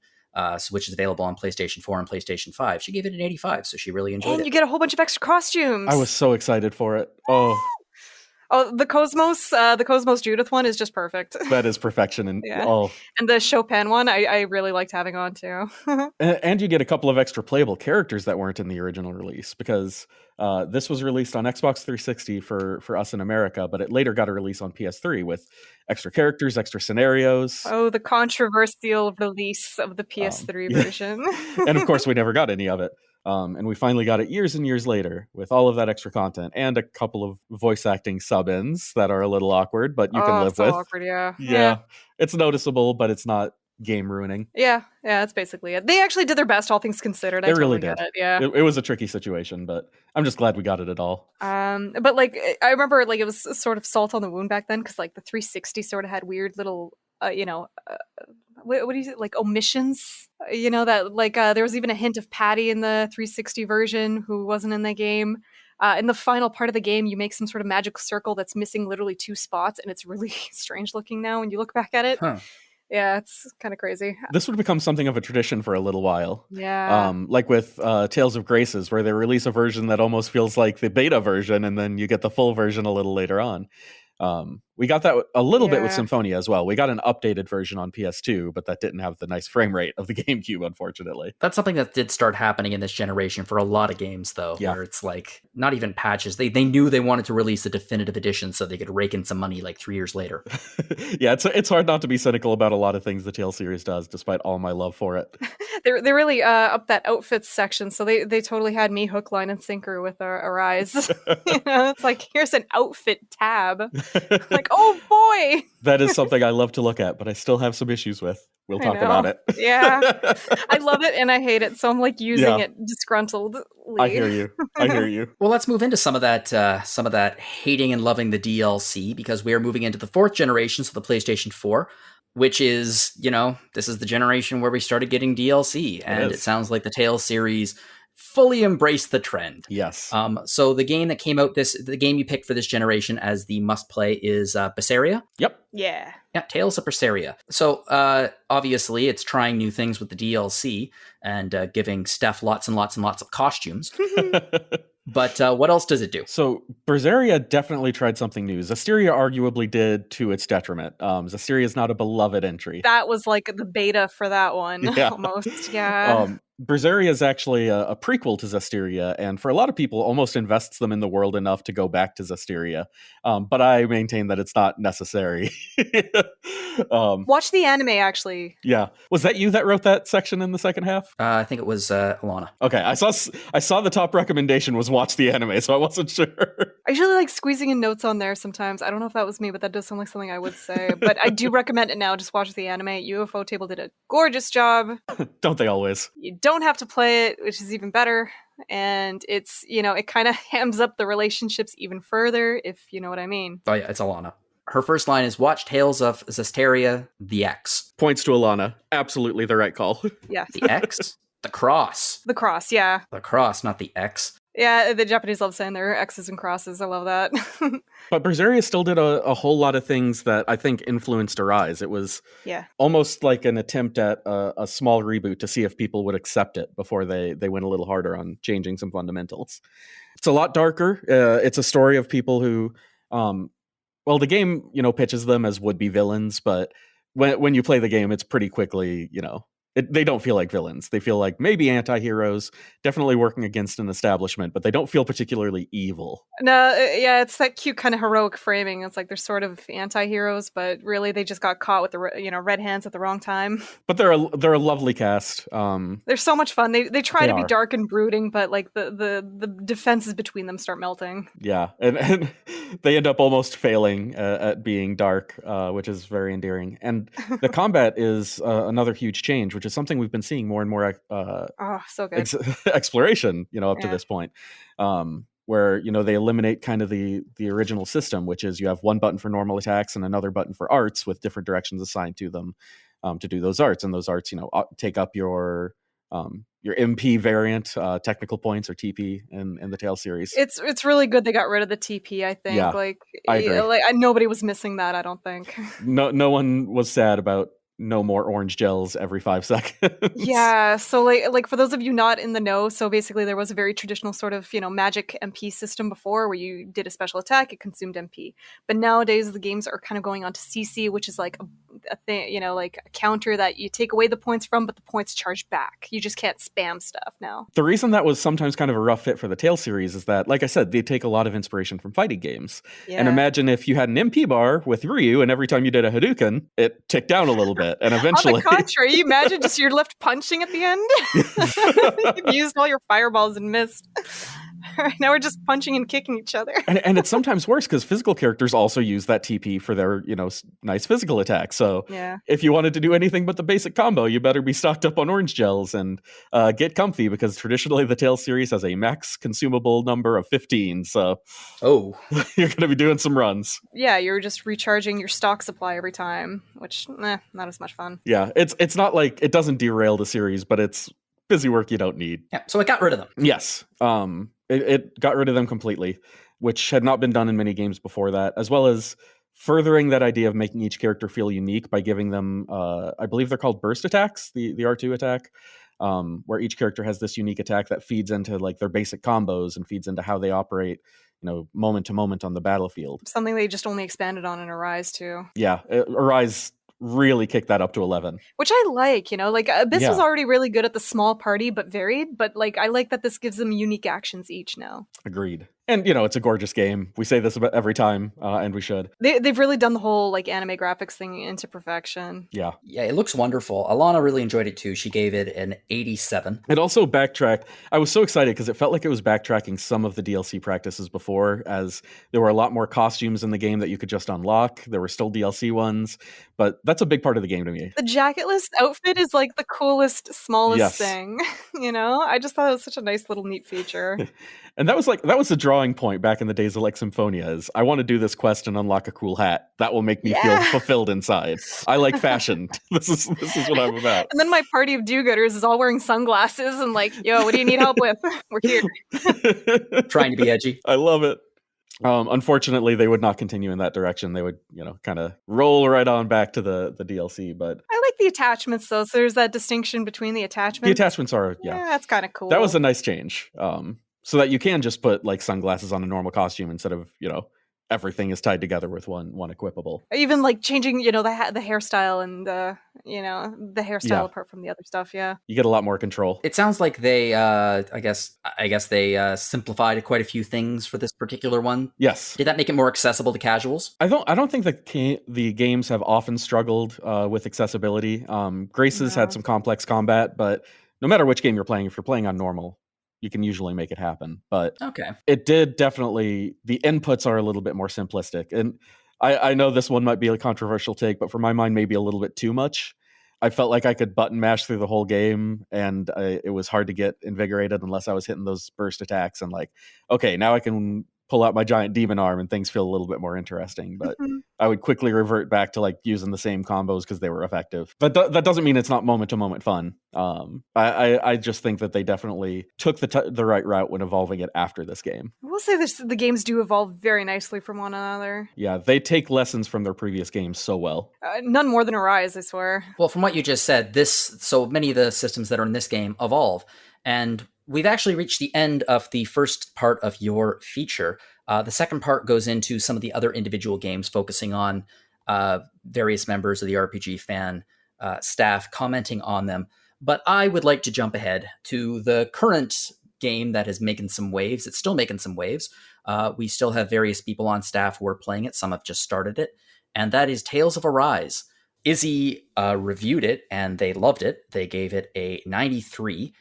which is available on PlayStation 4 and PlayStation 5. She gave it an 85, so she really enjoyed it. And you get a whole bunch of extra costumes. I was so excited for it. Oh, the Cosmos Judith one is just perfect. That is perfection. And and the Chopin one, I really liked having on too. And you get a couple of extra playable characters that weren't in the original release, because this was released on Xbox 360 for us in America, but it later got a release on PS3 with extra characters, extra scenarios. Oh, the controversial release of the PS3 version. And of course, we never got any of it. And we finally got it years and years later with all of that extra content and a couple of voice acting sub-ins that are a little awkward, but you can live with. Awkward, yeah. It's noticeable, but it's not game ruining. Yeah, that's basically it. They actually did their best, all things considered. They really did. It was a tricky situation, but I'm just glad we got it at all. But I remember it was sort of salt on the wound back then, because the 360 sort of had weird little what do you say, omissions? That there was even a hint of Patty in the 360 version who wasn't in the game. in the final part of the game, you make some sort of magic circle that's missing literally 2 spots, and it's really strange looking now when you look back at it. Huh. Yeah, it's kind of crazy. This would become something of a tradition for a little while. Yeah. Like with Tales of Graces, where they release a version that almost feels like the beta version, and then you get the full version a little later on. We got that a little bit with Symphonia as well. We got an updated version on PS2, but that didn't have the nice frame rate of the GameCube, unfortunately. That's something that did start happening in this generation for a lot of games, though, where it's like not even patches. They knew they wanted to release a definitive edition so they could rake in some money like 3 years later. Yeah, it's hard not to be cynical about a lot of things the Tales series does, despite all my love for it. They really upped that outfits section, so they totally had me hook, line, and sinker with our eyes. It's like, here's an outfit tab. Like, oh boy! That is something I love to look at, but I still have some issues with. We'll talk about it. Yeah. I love it and I hate it, so I'm like using it disgruntledly. I hear you. Well, let's move into some of that hating and loving the DLC, because we are moving into the 4th generation, so the PlayStation 4, which is, this is the generation where we started getting DLC, and it sounds like the Tales series fully embraced the trend. Yes. So the game that came out the game you picked for this generation as the must play is Berseria. Yep. Yeah. Yeah, Tales of Berseria. So obviously it's trying new things with the DLC and giving Steph lots and lots and lots of costumes. But what else does it do? So Berseria definitely tried something new. Zestiria arguably did to its detriment. Zestiria is not a beloved entry. That was like the beta for that one, almost. Yeah. Berseria is actually a prequel to Zestiria, and for a lot of people, almost invests them in the world enough to go back to Zestiria. But I maintain that it's not necessary. Watch the anime, actually. Yeah. Was that you that wrote that section in the second half? I think it was Alana. Okay, I saw the top recommendation was watch the anime, so I wasn't sure. I usually like squeezing in notes on there sometimes. I don't know if that was me, but that does sound like something I would say. But I do recommend it now. Just watch the anime. UFO Table did a gorgeous job. Don't they always? You don't have to play it, which is even better. And it's, it kind of hams up the relationships even further, if you know what I mean. Oh yeah, it's Alana. Her first line is, watch Tales of Zestiria, the X. Points to Alana. Absolutely the right call. Yeah. The X? The cross. The cross, yeah. The cross, not the X. Yeah, the Japanese love saying their X's and crosses. I love that. But Berseria still did a whole lot of things that I think influenced Arise. It was almost like an attempt at a small reboot to see if people would accept it before they went a little harder on changing some fundamentals. It's a lot darker. It's a story of people who... the game, pitches them as would-be villains, but when you play the game, it's pretty quickly, they don't feel like villains. They feel like maybe anti-heroes, definitely working against an establishment, but they don't feel particularly evil. No, it's that cute kind of heroic framing. It's like they're sort of anti-heroes, but really they just got caught with the red hands at the wrong time. But they're a lovely cast. They're so much fun. They try to be dark and brooding, but like the defenses between them start melting. Yeah, and they end up almost failing at being dark, which is very endearing. And the combat is another huge change, which is something we've been seeing more and more so good. Exploration, up to this point, where they eliminate kind of the original system, which is you have one button for normal attacks and another button for arts with different directions assigned to them to do those arts, and those arts take up your MP variant, technical points, or TP in the Tales series. It's really good they got rid of the TP. I think I agree. Nobody was missing that. I don't think no one was sad about no more orange gels every 5 seconds. Yeah, so like for those of you not in the know, so basically there was a very traditional sort of, magic MP system before where you did a special attack, it consumed MP. But nowadays the games are kind of going on to CC, which is like a thing, like a counter that you take away the points from, but the points charge back. You just can't spam stuff now. The reason that was sometimes kind of a rough fit for the Tales series is that, like I said, they take a lot of inspiration from fighting games. Yeah. And imagine if you had an MP bar with Ryu, and every time you did a Hadouken, it ticked down a little bit. And eventually... On the contrary, you imagine just you're left punching at the end? You've used all your fireballs and missed. Now we're just punching and kicking each other. and it's sometimes worse because physical characters also use that TP for their, nice physical attacks. So if you wanted to do anything but the basic combo, you better be stocked up on orange gels and get comfy, because traditionally the Tales series has a max consumable number of 15. So you're going to be doing some runs. Yeah, you're just recharging your stock supply every time, which not as much fun. Yeah, it's not like it doesn't derail the series, but it's busy work you don't need. Yeah, so it got rid of them. Yes. It got rid of them completely, which had not been done in many games before that, as well as furthering that idea of making each character feel unique by giving them, I believe they're called burst attacks, the R2 attack, where each character has this unique attack that feeds into like their basic combos and feeds into how they operate, moment to moment on the battlefield. Something they just only expanded on in Arise too. Yeah, Arise really kicked that up to 11. Which I like, like Abyss was Yeah. already really good at the small party, but varied. But like, I like that this gives them unique actions each now. Agreed. And, it's a gorgeous game. We say this about every time, and we should. They've really done the whole like anime graphics thing into perfection. Yeah. Yeah, it looks wonderful. Alana really enjoyed it too. She gave it an 87. It also backtracked. I was so excited because it felt like it was backtracking some of the DLC practices before, as there were a lot more costumes in the game that you could just unlock. There were still DLC ones, but that's a big part of the game to me. The jacketless outfit is like the coolest, smallest Yes. thing. I just thought it was such a nice little neat feature. And that was the drawing point back in the days of like Symphonia, is I want to do this quest and unlock a cool hat. That will make me feel fulfilled inside. I like fashion. This is what I'm about. And then my party of do-gooders is all wearing sunglasses and like, yo, what do you need help with? We're here. Trying to be edgy. I love it. Unfortunately, they would not continue in that direction. They would, kind of roll right on back to the DLC. But I like the attachments though. So there's that distinction between the attachments. The attachments are, yeah, that's kind of cool. That was a nice change. So that you can just put like sunglasses on a normal costume instead of, everything is tied together with one equipable. Even like changing, the hairstyle and the hairstyle apart from the other stuff. Yeah, you get a lot more control. It sounds like they, I guess they simplified quite a few things for this particular one. Yes. Did that make it more accessible to casuals? I don't think the games have often struggled with accessibility. Grace's had some complex combat, but no matter which game you're playing, if you're playing on normal, you can usually make it happen. But okay, it did definitely, the inputs are a little bit more simplistic. And I know this one might be a controversial take, but for my mind, maybe a little bit too much. I felt like I could button mash through the whole game, and it was hard to get invigorated unless I was hitting those burst attacks. And like, okay, now I can pull out my giant demon arm and things feel a little bit more interesting. But I would quickly revert back to like using the same combos because they were effective. But that doesn't mean it's not moment to moment fun. I just think that they definitely took the right route when evolving it after this game. I will say the games do evolve very nicely from one another. Yeah, they take lessons from their previous games so well. None more than Arise, I swear. Well, from what you just said, so many of the systems that are in this game evolve, and we've actually reached the end of the first part of your feature. The second part goes into some of the other individual games, focusing on various members of the RPG fan staff, commenting on them. But I would like to jump ahead to the current game that is making some waves. It's still making some waves. We still have various people on staff who are playing it. Some have just started it. And that is Tales of Arise. Izzy reviewed it, and they loved it. They gave it a 93.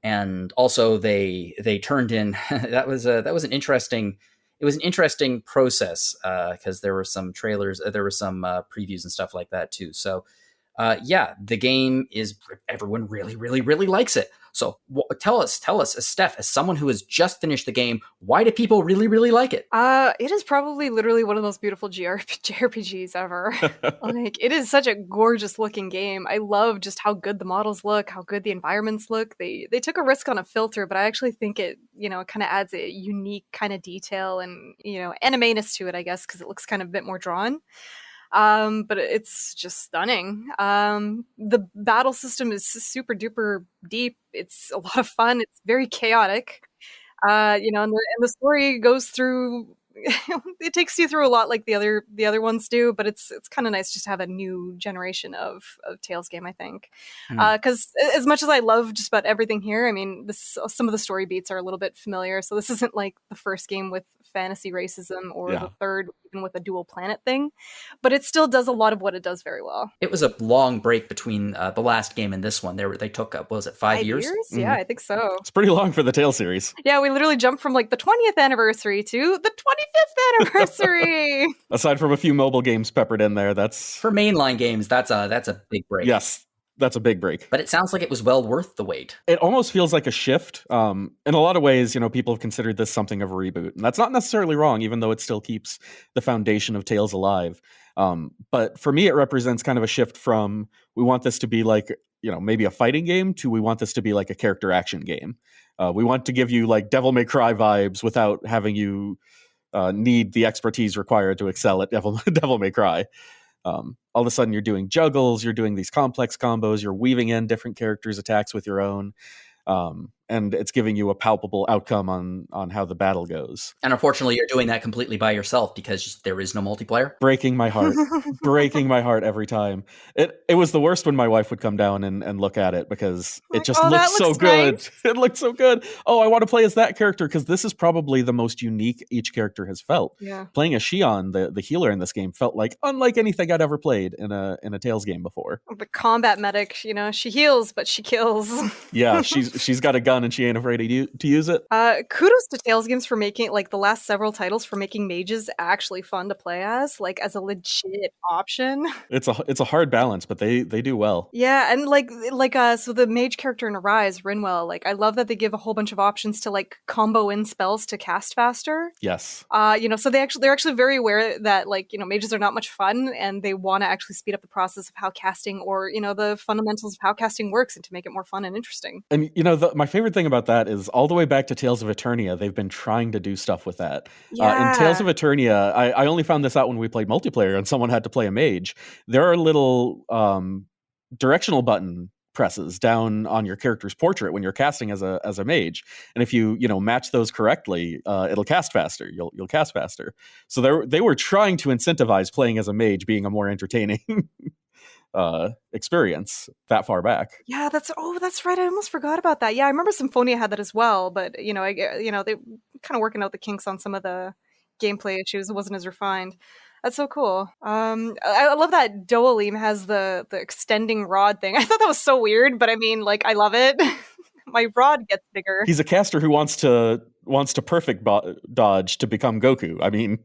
And also they turned in, that was an interesting process, because there were some trailers, there were some previews and stuff like that too. So the game everyone really, really, really likes it. So tell us, as Steph, as someone who has just finished the game, why do people really, really like it? It is probably literally one of the most beautiful JRPGs ever. Like, it is such a gorgeous looking game. I love just how good the models look, how good the environments look. They took a risk on a filter, but I actually think it, it kind of adds a unique kind of detail and, anime-ness to it, I guess, because it looks kind of a bit more drawn. But it's just stunning. The battle system is super duper deep. It's a lot of fun. It's very chaotic. And the story goes through. It takes you through a lot like the other ones do, but it's kind of nice just to have a new generation of Tales game, I think. Because as much as I love just about everything here, I mean, some of the story beats are a little bit familiar. So this isn't like the first game with fantasy racism or the third even with a dual planet thing, but it still does a lot of what it does very well. It was a long break between the last game and this one. They took what was it, 5 years? Mm-hmm. Yeah, I think so. It's pretty long for the Tales series. Yeah, we literally jumped from like the 20th anniversary to the 25th anniversary. Aside from a few mobile games peppered in there, that's for mainline games. That's a big break. Yes. That's a big break. But it sounds like it was well worth the wait. It almost feels like a shift. In a lot of ways, people have considered this something of a reboot. And that's not necessarily wrong, even though it still keeps the foundation of Tales alive. But for me, it represents kind of a shift from, we want this to be like maybe a fighting game to we want this to be like a character action game. We want to give you like Devil May Cry vibes without having you need the expertise required to excel at Devil May Cry. All of a sudden you're doing juggles, you're doing these complex combos, you're weaving in different characters' attacks with your own. And it's giving you a palpable outcome on how the battle goes. And unfortunately, you're doing that completely by yourself because there is no multiplayer. Breaking my heart. Breaking my heart every time. It was the worst when my wife would come down and look at it because it just looked so good. Nice. It looked so good. Oh, I want to play as that character because this is probably the most unique each character has felt. Yeah. Playing as Xion, the healer in this game, felt like unlike anything I'd ever played in a Tales game before. The combat medic, she heals, but she kills. Yeah, she's got a gun and she ain't afraid to use it. Kudos to Tales games for making, like, the last several titles for making mages actually fun to play as, like, as a legit option. It's a hard balance, but they do well. Yeah, and so the mage character in Arise, Rinwell, like, I love that they give a whole bunch of options to like combo in spells to cast faster. Yes. So they're actually very aware that, like, mages are not much fun, and they want to actually speed up the process of how casting, or the fundamentals of how casting works, and to make it more fun and interesting. And my favorite thing about that is all the way back to Tales of Eternia, they've been trying to do stuff with that. Yeah. In Tales of Eternia, I only found this out when we played multiplayer and someone had to play a mage. There are little directional button presses down on your character's portrait when you're casting as a mage, and if you match those correctly, it'll cast faster. You'll cast faster. So they were trying to incentivize playing as a mage being a more entertaining experience that far back. Yeah, that's right. I almost forgot about that. Yeah, I remember Symphonia had that as well, but they kind of working out the kinks on some of the gameplay issues. It wasn't as refined. That's so cool. I love that Doalim has the extending rod thing. I thought that was so weird, but I mean, like, I love it. My rod gets bigger. He's a caster who wants to perfect dodge to become Goku. I mean,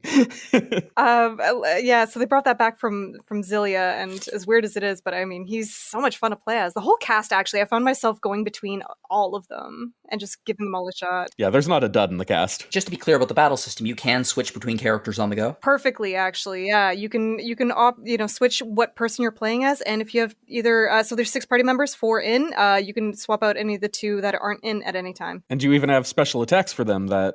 yeah. So they brought that back from Zilia, and as weird as it is, but I mean, he's so much fun to play as. The whole cast, actually, I found myself going between all of them and just giving them all a shot. Yeah, there's not a dud in the cast. Just to be clear about the battle system, you can switch between characters on the go. Perfectly, actually. Yeah, you can switch what person you're playing as, and if you have either so there's 6 party members, 4 in, you can swap out any of the 2 that aren't in at any time. And you even have special attacks for them that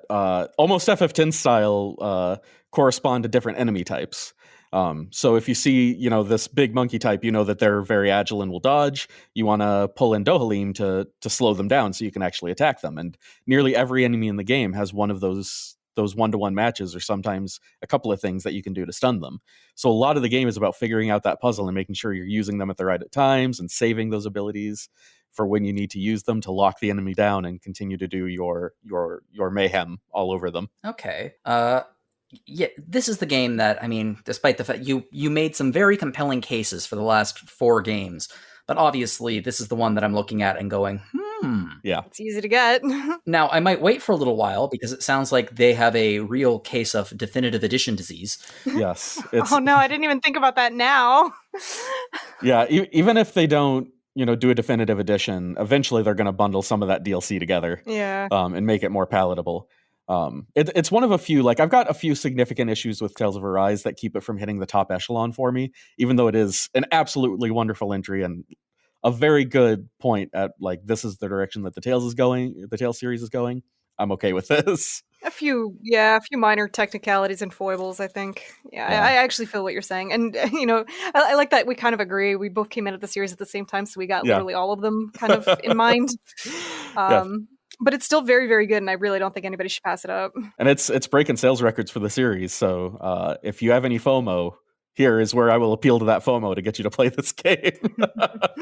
almost FF10 style correspond to different enemy types. So if you see, this big monkey type, that they're very agile and will dodge, you want to pull in Dohalim to slow them down so you can actually attack them. And nearly every enemy in the game has one of those one-to-one matches, or sometimes a couple of things that you can do to stun them. So a lot of the game is about figuring out that puzzle and making sure you're using them at the right times and saving those abilities for when you need to use them to lock the enemy down and continue to do your mayhem all over them. Okay. Yeah, this is the game that, I mean, despite the fact you made some very compelling cases for the last 4 games, but obviously this is the one that I'm looking at and going, yeah, it's easy to get. Now, I might wait for a little while because it sounds like they have a real case of definitive edition disease. Yes. Oh no, I didn't even think about that now. Yeah, even if they don't, do a definitive edition, eventually they're going to bundle some of that DLC together. Yeah. And make it more palatable. It's one of a few, like, I've got a few significant issues with Tales of Arise that keep it from hitting the top echelon for me, even though it is an absolutely wonderful entry and a very good point at, like, this is the direction that the Tales series is going. I'm okay with this. A few minor technicalities and foibles, I think. Yeah. I actually feel what you're saying. And, I like that we kind of agree. We both came into the series at the same time, so we got literally all of them kind of in mind. But it's still very, very good, and I really don't think anybody should pass it up. And it's breaking sales records for the series, so if you have any FOMO, here is where I will appeal to that FOMO to get you to play this game.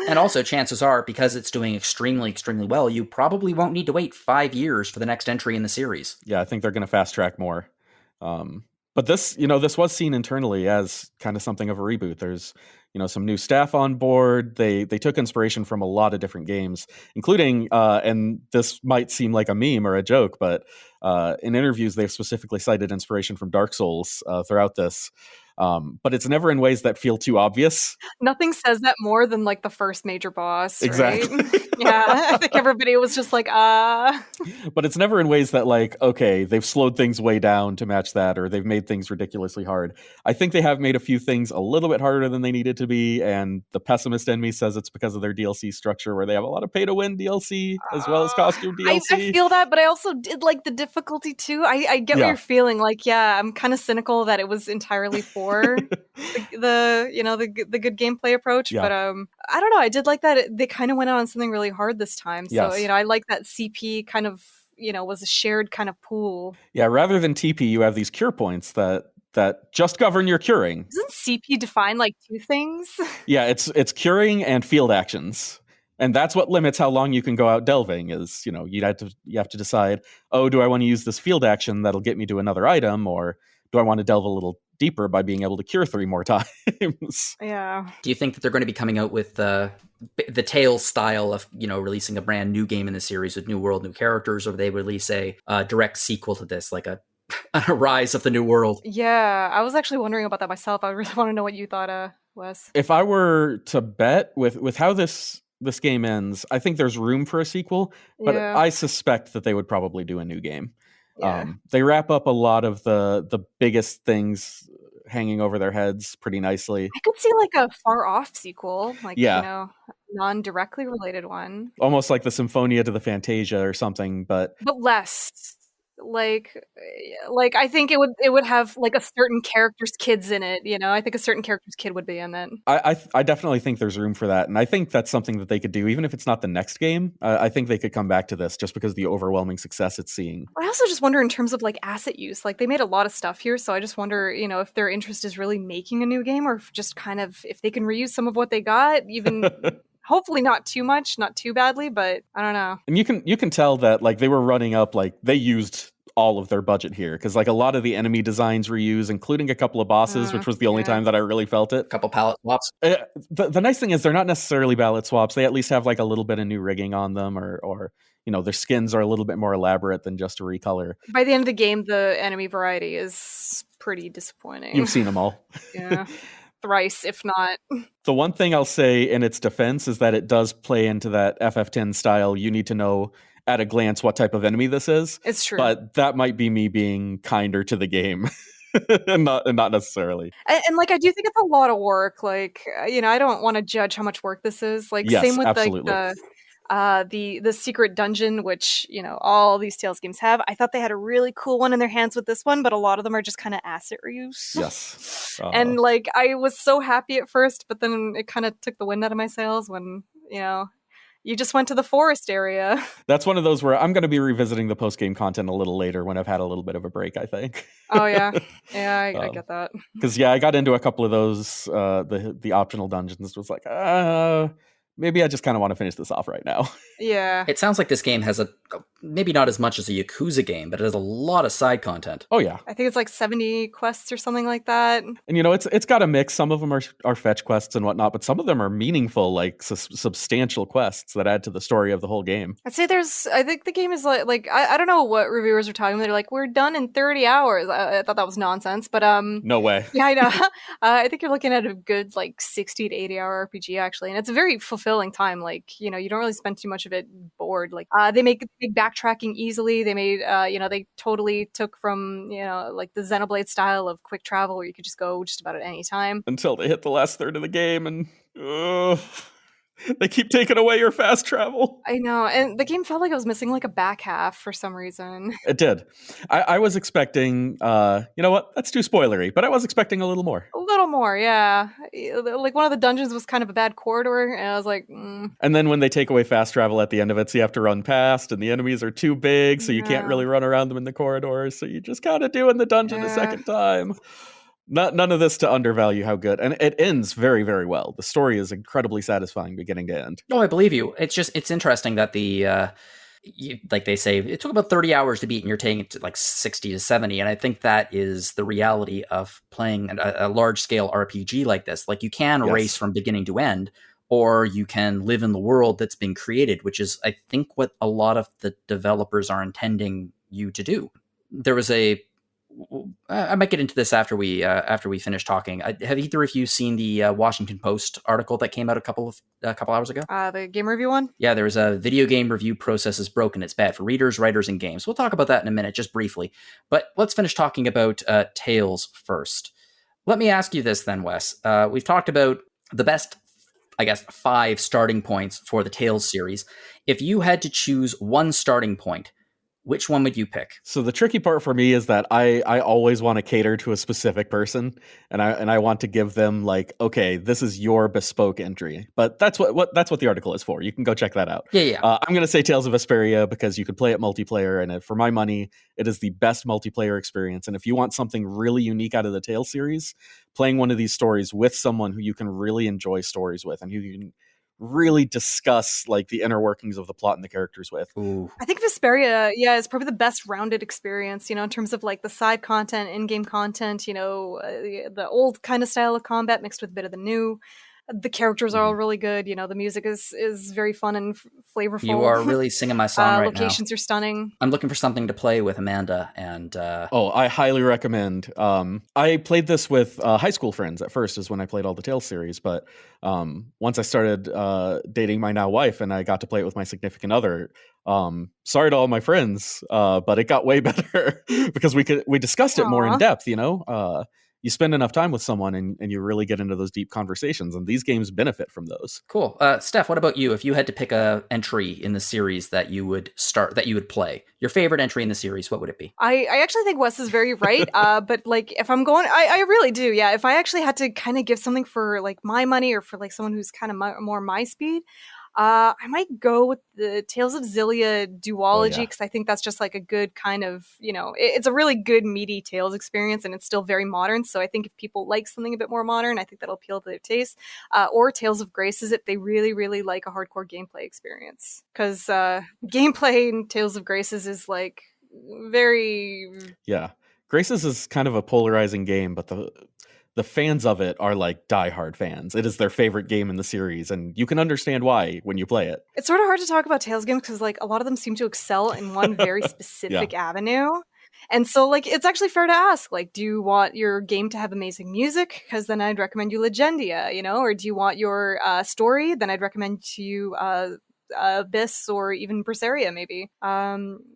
And also, chances are, because it's doing extremely, extremely well, you probably won't need to wait 5 years for the next entry in the series. Yeah, I think they're going to fast track more. But this was seen internally as kind of something of a reboot. There's, some new staff on board. They took inspiration from a lot of different games, including, and this might seem like a meme or a joke, but in interviews, they've specifically cited inspiration from Dark Souls throughout this. But it's never in ways that feel too obvious. Nothing says that more than like the first major boss, Exactly. right? Yeah, I think everybody was just like, But it's never in ways that like, okay, they've slowed things way down to match that, or they've made things ridiculously hard. I think they have made a few things a little bit harder than they needed to be, and the pessimist in me says it's because of their DLC structure, where they have a lot of pay-to-win DLC as well as costume DLC. I feel that, but I also did like the difficulty too. I get what you're feeling. Like, yeah, I'm kind of cynical that it was entirely for the good gameplay approach. Yeah. But I don't know. I did like that they kind of went out on something really hard this time. So Yes. I like that CP kind of was a shared kind of pool. Yeah, rather than TP, you have these cure points that just govern your curing. Doesn't CP define like two things? Yeah, it's curing and field actions. And that's what limits how long you can go out delving is, you have to decide, oh, do I want to use this field action that'll get me to another item, or do I want to delve a little deeper by being able to cure 3 more times? Yeah. Do you think that they're going to be coming out with the Tales style of, releasing a brand new game in the series with new world, new characters, or they release a direct sequel to this, like a Rise of the New World? Yeah, I was actually wondering about that myself. I really want to know what you thought, Wes. If I were to bet with how this game ends, I think there's room for a sequel, but I suspect that they would probably do a new game. Yeah. They wrap up a lot of the biggest things hanging over their heads pretty nicely. I could see like a far off sequel, like non-directly related one, almost like the Symphonia to the Fantasia or something, but less. Like I think it would have like a certain character's kids in it. I think a certain character's kid would be in it. I definitely think there's room for that, and I think that's something that they could do, even if it's not the next game. I think they could come back to this just because of the overwhelming success it's seeing. I also just wonder in terms of like asset use, like they made a lot of stuff here, so I just wonder, if their interest is really making a new game, or just kind of if they can reuse some of what they got, even. Hopefully not too much, not too badly, but I don't know. And you can tell that like they were running up, like they used all of their budget here, because like a lot of the enemy designs were used, including a couple of bosses, which was the only time that I really felt it. A couple palette swaps. The nice thing is they're not necessarily palette swaps. They at least have like a little bit of new rigging on them, or their skins are a little bit more elaborate than just a recolor. By the end of the game, the enemy variety is pretty disappointing. You've seen them all. Yeah. Thrice, if not. The one thing I'll say in its defense is that it does play into that FF10 style. You need to know at a glance what type of enemy this is. It's true. But that might be me being kinder to the game. and not necessarily. And like, I do think it's a lot of work. Like, I don't want to judge how much work this is. Like, yes, same with absolutely. like the secret dungeon, which all these Tales games have. I thought they had a really cool one in their hands with this one, but a lot of them are just kind of asset reuse. Yes. And like, I was so happy at first, but then it kind of took the wind out of my sails when you just went to the forest area. That's one of those where I'm going to be revisiting the post-game content a little later when I've had a little bit of a break, I think. Oh, yeah. Yeah, I get that. Because, I got into a couple of those, the optional dungeons. Was like, maybe I just kind of want to finish this off right now. Yeah. It sounds like this game has maybe not as much as a Yakuza game, but it has a lot of side content. Oh, yeah. I think it's like 70 quests or something like that. And, it's got a mix. Some of them are fetch quests and whatnot, but some of them are meaningful, like substantial quests that add to the story of the whole game. I think the game is like I don't know what reviewers are talking about. They're like, we're done in 30 hours. I thought that was nonsense, but no way. Yeah, I know. I think you're looking at a good like 60 to 80 hour RPG actually, and it's a very fulfilling time. Like, you don't really spend too much of it bored. Like, they make backtracking easily. They made they totally took from like the Xenoblade style of quick travel, where you could just go just about at any time until they hit the last third of the game, and they keep taking away your fast travel. I know, and the game felt like it was missing like a back half for some reason. It did. I was expecting, you know what? That's too spoilery, but I was expecting a little more. A little more, yeah. Like one of the dungeons was kind of a bad corridor, and I was like, And then when they take away fast travel at the end of it, so you have to run past, and the enemies are too big, so you can't really run around them in the corridors, so you just gotta do in the dungeon a second time. None of this to undervalue how good, and it ends very, very well. The story is incredibly satisfying beginning to end. No, I believe you. It's interesting that like they say, it took about 30 hours to beat, and you're taking it to like 60 to 70. And I think that is the reality of playing a large scale RPG like this. Like, you can race from beginning to end, or you can live in the world that's been created, which is, I think, what a lot of the developers are intending you to do. There was I might get into this after we finish talking. Have either of you seen the Washington Post article that came out a couple hours ago? The game review one? Yeah, there was a video game review process is broken. It's bad for readers, writers, and games. We'll talk about that in a minute, just briefly. But let's finish talking about Tales first. Let me ask you this then, Wes. We've talked about the best, I guess, 5 starting points for the Tales series. If you had to choose one starting point, which one would you pick? So the tricky part for me is that I always want to cater to a specific person, and I want to give them like, okay, this is your bespoke entry. But that's what the article is for. You can go check that out. Yeah. I'm going to say Tales of Vesperia because you could play it multiplayer, and for my money, it is the best multiplayer experience. And if you want something really unique out of the Tales series, playing one of these stories with someone who you can really enjoy stories with and who you can really discuss like the inner workings of the plot and the characters with. Ooh. I think Vesperia, is probably the best rounded experience, in terms of like the side content, in-game content, the old kind of style of combat mixed with a bit of the new. The characters are all really good. The music is very fun and flavorful. You are really singing my song right now. Locations are stunning. I'm looking for something to play with Amanda, and I highly recommend. I played this with high school friends at first, is when I played all the Tales series. But once I started dating my now wife, and I got to play it with my significant other. Sorry to all my friends, but it got way better because we discussed it more in depth. You spend enough time with someone and you really get into those deep conversations, and these games benefit from those. Cool. Steph, what about you? If you had to pick a entry in the series that you would play, your favorite entry in the series, what would it be? I actually think Wes is very right. But like, if I'm going, I really do. Yeah. If I actually had to kind of give something for like my money or for like someone who's kind of more my speed, I might go with the Tales of Xillia duology, because I think that's just like a good kind of, it's a really good meaty Tales experience, and it's still very modern. So I think if people like something a bit more modern, I think that'll appeal to their taste. Or Tales of Graces if they really, really like a hardcore gameplay experience, because gameplay in Tales of Graces is like very... Yeah. Graces is kind of a polarizing game, but the fans of it are like diehard fans. It is their favorite game in the series, and you can understand why when you play it. It's sort of hard to talk about Tales games because like a lot of them seem to excel in one very specific avenue. And so like it's actually fair to ask, like, do you want your game to have amazing music? Because then I'd recommend you Legendia, or do you want your story? Then I'd recommend to you Abyss or even Berseria, maybe.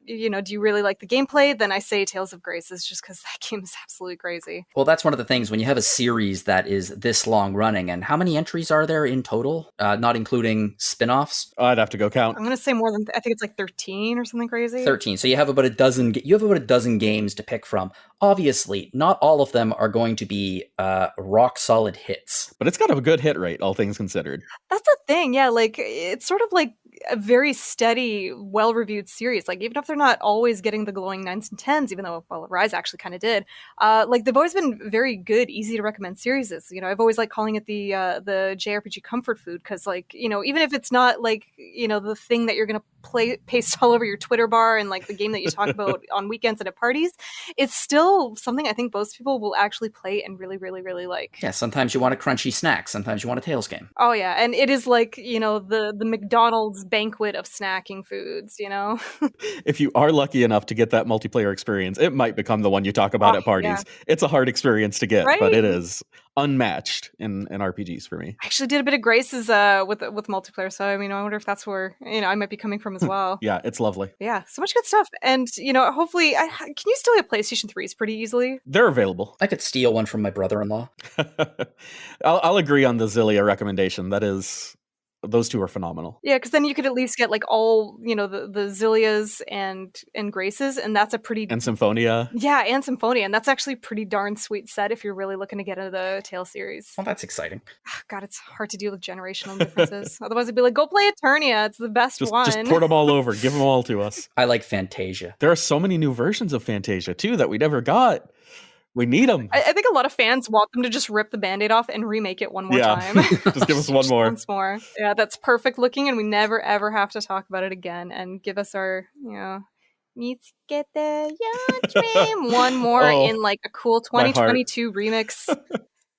Do you really like the gameplay? Then I say Tales of Graces, just because that game is absolutely crazy. Well, that's one of the things when you have a series that is this long running. And how many entries are there in total, not including spin-offs? I'd have to go count. I'm going to say more than, I think it's like 13 or something crazy. 13. So you have about a dozen games to pick from. Obviously, not all of them are going to be rock solid hits. But it's got a good hit rate, all things considered. That's the thing. Yeah, like it's sort of like a very steady, well-reviewed series. Like even if they're not always getting the glowing 9s and 10s, even though Rise actually kind of did, like they've always been very good, easy to recommend series. I've always liked calling it the JRPG comfort food, because like even if it's not like the thing that you're gonna paste all over your Twitter bar and like the game that you talk about on weekends and at parties, it's still something I think most people will actually play and really, really, really like. Yeah, sometimes you want a crunchy snack, sometimes you want a Tales game. Oh yeah, and it is like the McDonald's banquet of snacking foods. If you are lucky enough to get that multiplayer experience, it might become the one you talk about at parties. Yeah. It's a hard experience to get, but it is unmatched in RPGs for me. I actually did a bit of Graces with multiplayer, so I wonder if that's where I might be coming from as well. Yeah, it's lovely. Yeah, so much good stuff, and hopefully, can you still get PlayStation 3s pretty easily? They're available. I could steal one from my brother-in-law. I'll agree on the Xillia recommendation. That is. Those two are phenomenal. Yeah, because then you could at least get like all the Xillias and Graces, and that's a pretty and Symphonia. Yeah, and Symphonia, and that's actually a pretty darn sweet set if you're really looking to get into the Tale series. Well, that's exciting. God, it's hard to deal with generational differences. Otherwise, it'd be like, go play Eternia. It's the best one. Just port them all over. Give them all to us. I like Fantasia. There are so many new versions of Fantasia too that we never got. We need them. I think a lot of fans want them to just rip the Band-Aid off and remake it one more time. Just give us one more. Once more. Yeah, that's perfect looking, and we never ever have to talk about it again. And give us our, let's get the your dream one more in like a cool 2022 remix.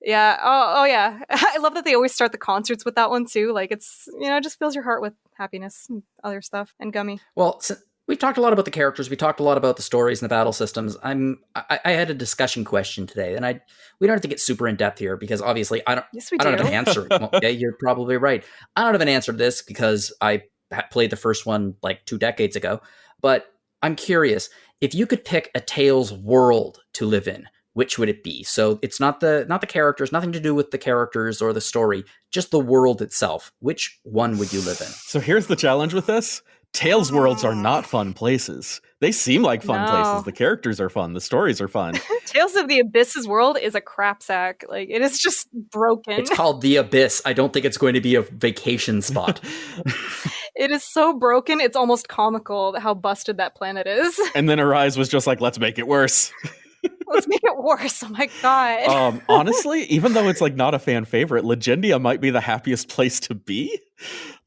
Yeah. Oh yeah. I love that they always start the concerts with that one too. Like it's, it just fills your heart with happiness and other stuff and gummy. Well, We've talked a lot about the characters. We talked a lot about the stories and the battle systems. I had a discussion question today, and we don't have to get super in depth here because obviously Yes, we I don't do. have an answer. Well, yeah, you're probably right. I don't have an answer to this because I played the first one like 2 decades ago. But I'm curious, if you could pick a Tales world to live in, which would it be? So it's not the characters, nothing to do with the characters or the story, just the world itself. Which one would you live in? So here's the challenge with this. Tales worlds are not fun places. They seem like fun places. The characters are fun. The stories are fun. Tales of the Abyss's world is a crap sack. Like, it is just broken. It's called the Abyss. I don't think it's going to be a vacation spot. It is so broken, it's almost comical how busted that planet is. And then Arise was just like, let's make it worse. Let's make it worse. Oh my god. Honestly, even though it's like not a fan favorite, Legendia might be the happiest place to be.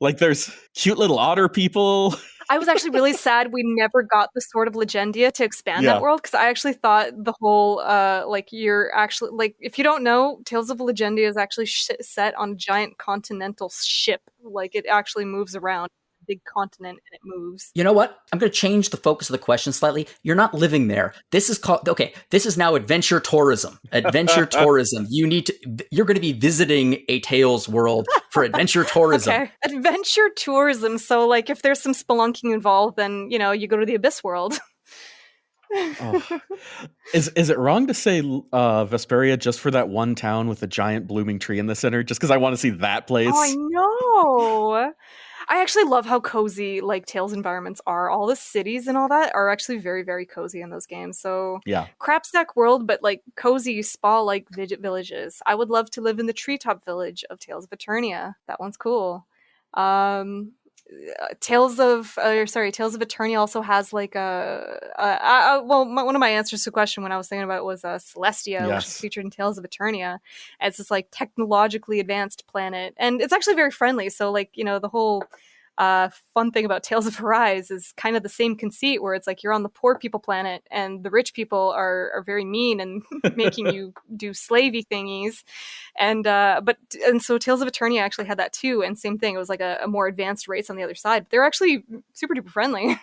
Like, there's cute little otter people. I was actually really sad we never got the Sword of Legendia to expand that world, because I actually thought the whole you're actually, like, if you don't know, Tales of Legendia is actually set on a giant continental ship. Like, it actually moves around. Big continent, and it moves. You know what? I'm going to change the focus of the question slightly. You're not living there. This is called, okay, this is now adventure tourism. Adventure tourism. You're going to be visiting a Tales world for adventure tourism. Okay. Adventure tourism. So, like, if there's some spelunking involved, then, you go to the Abyss world. Is it wrong to say Vesperia just for that one town with a giant blooming tree in the center? Just because I want to see that place? Oh, I know. I actually love how cozy, like, Tales environments are. All the cities and all that are actually very, very cozy in those games. So, yeah, crapsack world, but, like, cozy spa-like villages. I would love to live in the treetop village of Tales of Eternia. That one's cool. Tales of Eternia also has like one of my answers to the question when I was thinking about it was Celestia, which is featured in Tales of Eternia. It's this like technologically advanced planet, and it's actually very friendly. So like the whole fun thing about Tales of Arise is kind of the same conceit, where it's like you're on the poor people planet and the rich people are very mean and making you do slavey thingies. And so Tales of Eternia actually had that too, and same thing. It was like a more advanced race on the other side. They're actually super duper friendly.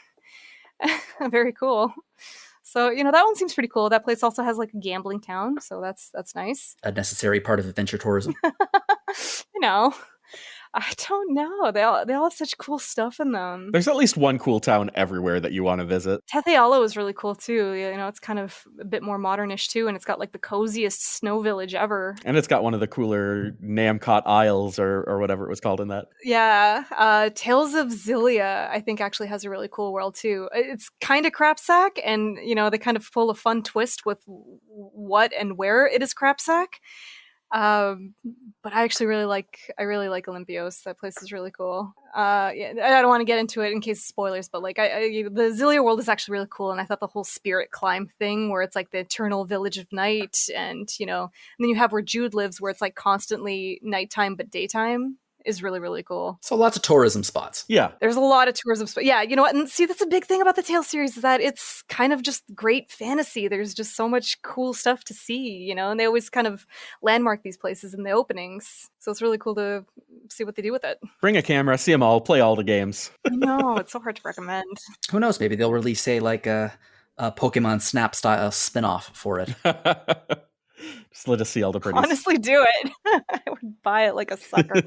Very cool. So that one seems pretty cool. That place also has like a gambling town, so that's nice. A necessary part of adventure tourism. I don't know. They all have such cool stuff in them. There's at least one cool town everywhere that you want to visit. Tethealo is really cool too. It's kind of a bit more modernish too, and it's got like the coziest snow village ever. And it's got one of the cooler Namcot Isles or whatever it was called in that. Yeah. Tales of Xillia, I think, actually has a really cool world too. It's kind of crapsack, and they kind of pull a fun twist with what and where it is crapsack. But I actually really like Olympios. That place is really cool. I don't want to get into it in case of spoilers, but like the Xillia world is actually really cool, and I thought the whole spirit climb thing, where it's like the eternal village of night, and and then you have where Jude lives, where it's like constantly nighttime but daytime, is really, really cool. So lots of tourism spots. Yeah. There's a lot of tourism spots. Yeah, you know what? And see, that's a big thing about the Tales series, is that it's kind of just great fantasy. There's just so much cool stuff to see, and they always kind of landmark these places in the openings. So it's really cool to see what they do with it. Bring a camera, see them all, play all the games. I know, it's so hard to recommend. Who knows? Maybe they'll release, say, like a Pokemon Snap style spinoff for it. Just let us see all the pretties. Honestly, do it. I would buy it like a sucker.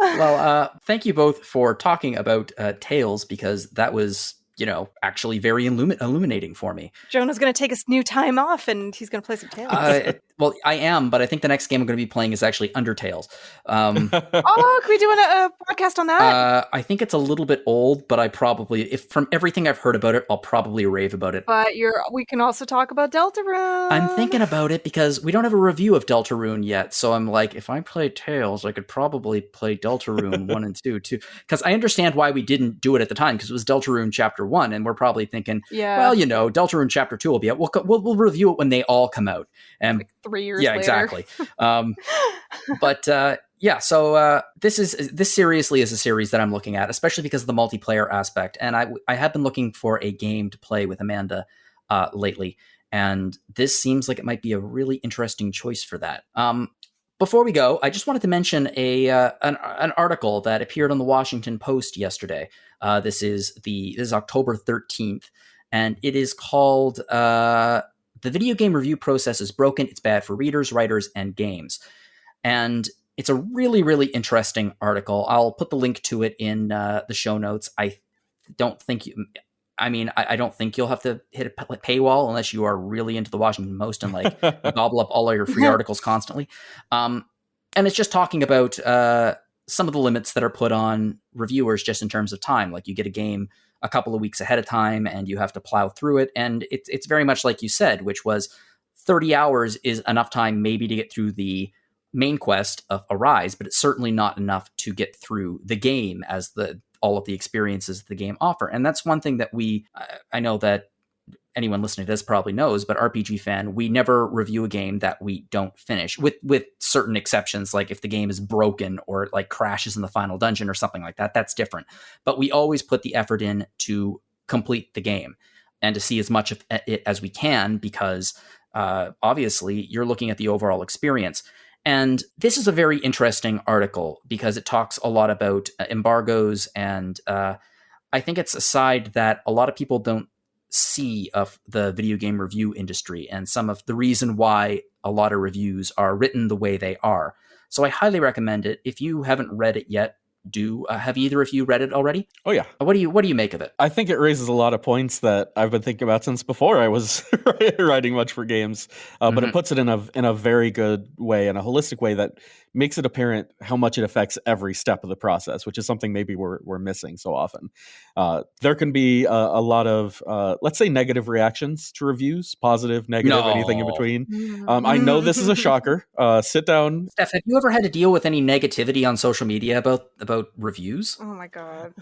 Well, thank you both for talking about Tales, because that was, actually very illuminating for me. Jono's going to take a new time off, and he's going to play some Tales. Well, I am, but I think the next game I'm going to be playing is actually Undertales. Can we do a podcast on that? I think it's a little bit old, but I probably, if from everything I've heard about it, I'll probably rave about it. But we can also talk about Deltarune. I'm thinking about it because we don't have a review of Deltarune yet, so I'm like, if I play Tales, I could probably play Deltarune 1 and 2 too. Because I understand why we didn't do it at the time, because it was Deltarune Chapter 1, and we're probably thinking, well, Deltarune Chapter 2 will be out. We'll review it when they all come out. And like 3 years later. Exactly. So this seriously is a series that I'm looking at, especially because of the multiplayer aspect. And I have been looking for a game to play with Amanda lately, and this seems like it might be a really interesting choice for that. Before we go, I just wanted to mention an article that appeared on the Washington Post yesterday. This is October 13th, and it is called "The Video Game Review Process is Broken. It's Bad for Readers, Writers, and Games." And it's a really, really interesting article. I'll put the link to it in the show notes. I don't think you'll have to hit a paywall unless you are really into the Washington Post and like gobble up all of your free articles constantly. And it's just talking about some of the limits that are put on reviewers just in terms of time. Like you get a game a couple of weeks ahead of time and you have to plow through it. And it's very much like you said, which was 30 hours is enough time maybe to get through the main quest of Arise, but it's certainly not enough to get through the game as all of the experiences the game offer. And that's one thing that I know that anyone listening to this probably knows, but RPGFan, we never review a game that we don't finish, with certain exceptions, like if the game is broken or it like crashes in the final dungeon or something like that, that's different. But we always put the effort in to complete the game and to see as much of it as we can, because obviously you're looking at the overall experience. And this is a very interesting article because it talks a lot about embargoes, and I think it's a side that a lot of people don't see of the video game review industry and some of the reason why a lot of reviews are written the way they are. So I highly recommend it. If you haven't read it yet, have either of you read it already? Oh yeah. What do you make of it? I think it raises a lot of points that I've been thinking about since before I was writing much for games, but it puts it in a very good way, in a holistic way that makes it apparent how much it affects every step of the process, which is something maybe we're missing so often. There can be a lot of let's say negative reactions to reviews, positive, negative, anything in between. I know this is a shocker. Sit down. Steph, have you ever had to deal with any negativity on social media about reviews? Oh my god.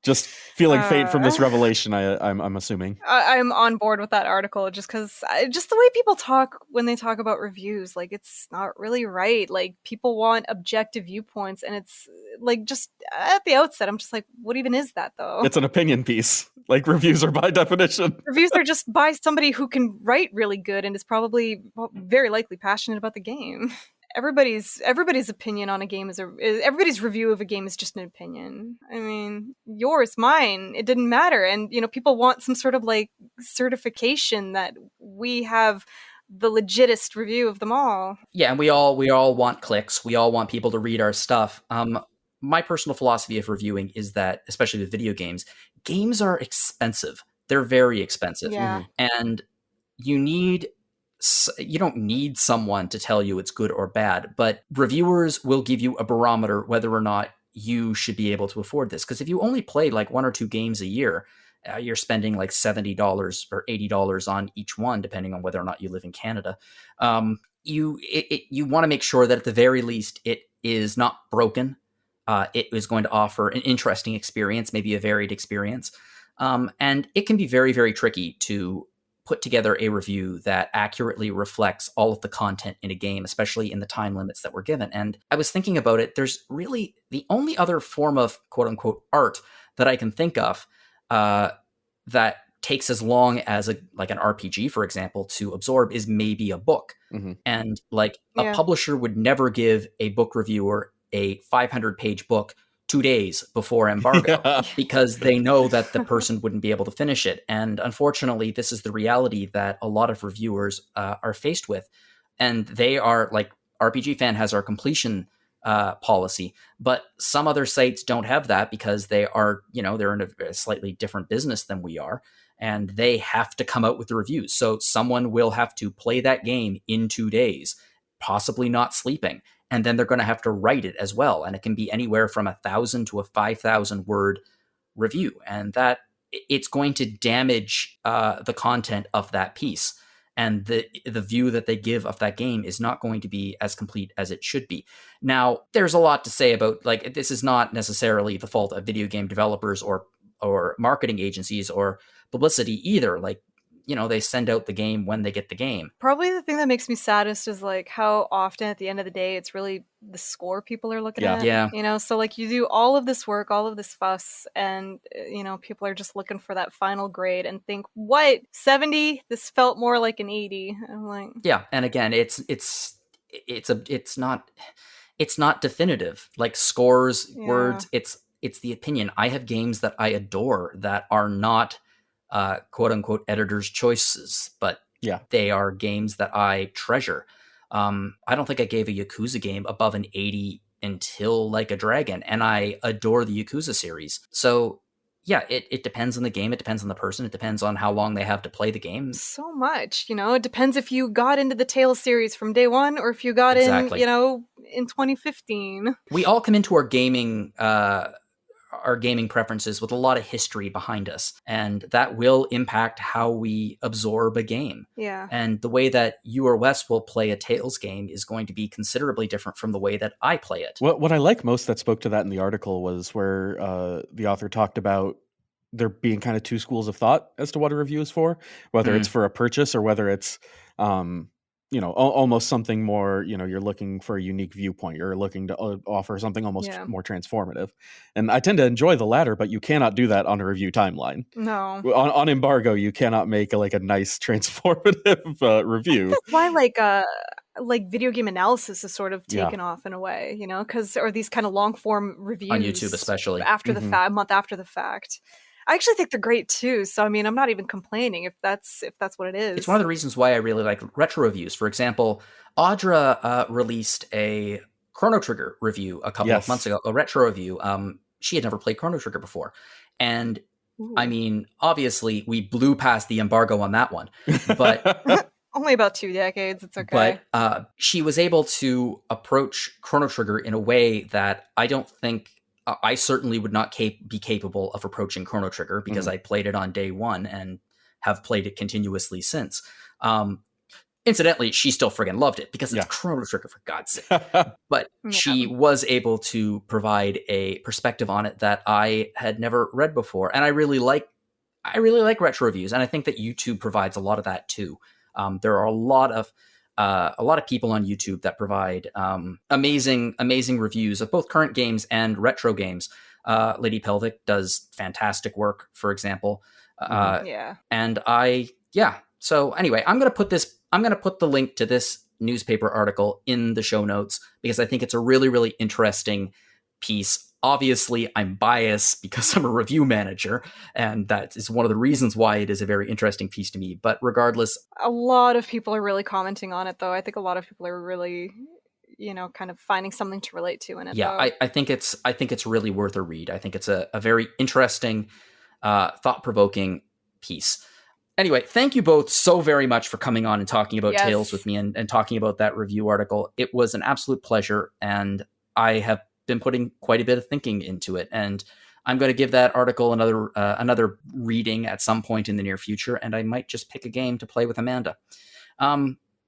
Just feeling faint from this revelation, I'm assuming. I'm on board with that article just because just the way people talk when they talk about reviews, like it's not really right. Like people want objective viewpoints, and it's like just at the outset, I'm just like, what even is that though? It's an opinion piece. Like reviews are by definition. Reviews are just by somebody who can write really good and is probably very likely passionate about the game. Everybody's opinion on a game everybody's review of a game is just an opinion. I mean, yours, mine, it didn't matter. And, people want some sort of like certification that we have the legitest review of them all. Yeah, and we all want clicks. We all want people to read our stuff. My personal philosophy of reviewing is that, especially with video games are expensive. They're very expensive. Yeah. And you don't need someone to tell you it's good or bad, but reviewers will give you a barometer whether or not you should be able to afford this. Because if you only play like 1 or 2 games a year, you're spending like $70 or $80 on each one, depending on whether or not you live in Canada. You want to make sure that at the very least it is not broken. It is going to offer an interesting experience, maybe a varied experience. And it can be very, very tricky to put together a review that accurately reflects all of the content in a game, especially in the time limits that we're given. And I was thinking about it, there's really the only other form of quote unquote art that I can think of that takes as long as an RPG, for example, to absorb is maybe a book. Mm-hmm. And a publisher would never give a book reviewer a 500-page book 2 days before embargo because they know that the person wouldn't be able to finish it. And unfortunately, this is the reality that a lot of reviewers are faced with. And they are like, RPGFan has our completion policy, but some other sites don't have that because they are, they're in a slightly different business than we are. And they have to come out with the reviews. So someone will have to play that game in 2 days, possibly not sleeping. And then they're going to have to write it as well. And it can be anywhere from 1,000 to a 5,000 word review. And that it's going to damage the content of that piece. And the view that they give of that game is not going to be as complete as it should be. Now, there's a lot to say about, this is not necessarily the fault of video game developers or marketing agencies or publicity either. They send out the game when they get the game. Probably the thing that makes me saddest is how often at the end of the day, it's really the score people are looking at. Yeah. So you do all of this work, all of this fuss, and, people are just looking for that final grade and think, what, 70? This felt more like an 80. I'm like, yeah. And again, it's it's not definitive, like scores, Yeah. words. It's the opinion. I have games that I adore that are not quote unquote editor's choices, but they are games that I treasure. I don't think I gave a Yakuza game above an 80 until Like a Dragon, and I adore the Yakuza series. So yeah, it depends on the game, it depends on the person, it depends on how long they have to play the game. So much, it depends if you got into the Tales series from day one or if you got in, in 2015. We all come into our gaming preferences with a lot of history behind us, and that will impact how we absorb a game. Yeah. And the way that you or Wes will play a Tales game is going to be considerably different from the way that I play it. What I like most that spoke to that in the article was where the author talked about there being kind of two schools of thought as to what a review is for, whether it's for a purchase or whether it's almost something more, you're looking for a unique viewpoint. You're looking to offer something almost more transformative. And I tend to enjoy the latter, but you cannot do that on a review timeline. No. On embargo, you cannot make a nice transformative review. That's why like video game analysis is sort of taken off in a way, or these kind of long form reviews on YouTube, especially after the month after the fact. I actually think they're great too. So I mean, I'm not even complaining if that's what it is. It's one of the reasons why I really like retro reviews. For example, Audra released a Chrono Trigger review a couple of months ago, a retro review. She had never played Chrono Trigger before, and I mean, obviously, we blew past the embargo on that one, but. Only about 2 decades. It's okay. But she was able to approach Chrono Trigger in a way that I don't think I certainly would not be capable of approaching Chrono Trigger, because I played it on day one and have played it continuously since. Incidentally, she still friggin' loved it because it's Chrono Trigger, for God's sake. But she was able to provide a perspective on it that I had never read before, and I really like retro reviews, and I think that YouTube provides a lot of that too. There are a lot of people on YouTube that provide amazing reviews of both current games and retro games. Lady Pelvic does fantastic work, for example. And so anyway, I'm going to put the link to this newspaper article in the show notes because I think it's a really, really interesting piece. Obviously, I'm biased because I'm a review manager, and that is one of the reasons why it is a very interesting piece to me. But regardless, a lot of people are really commenting on it, though. I think a lot of people are really, kind of finding something to relate to in it. Yeah, I think it's really worth a read. I think it's a very interesting, thought-provoking piece. Anyway, thank you both so very much for coming on and talking about Tales with me and talking about that review article. It was an absolute pleasure, and I have been putting quite a bit of thinking into it, and I'm going to give that article another reading at some point in the near future, and I might just pick a game to play with Amanda.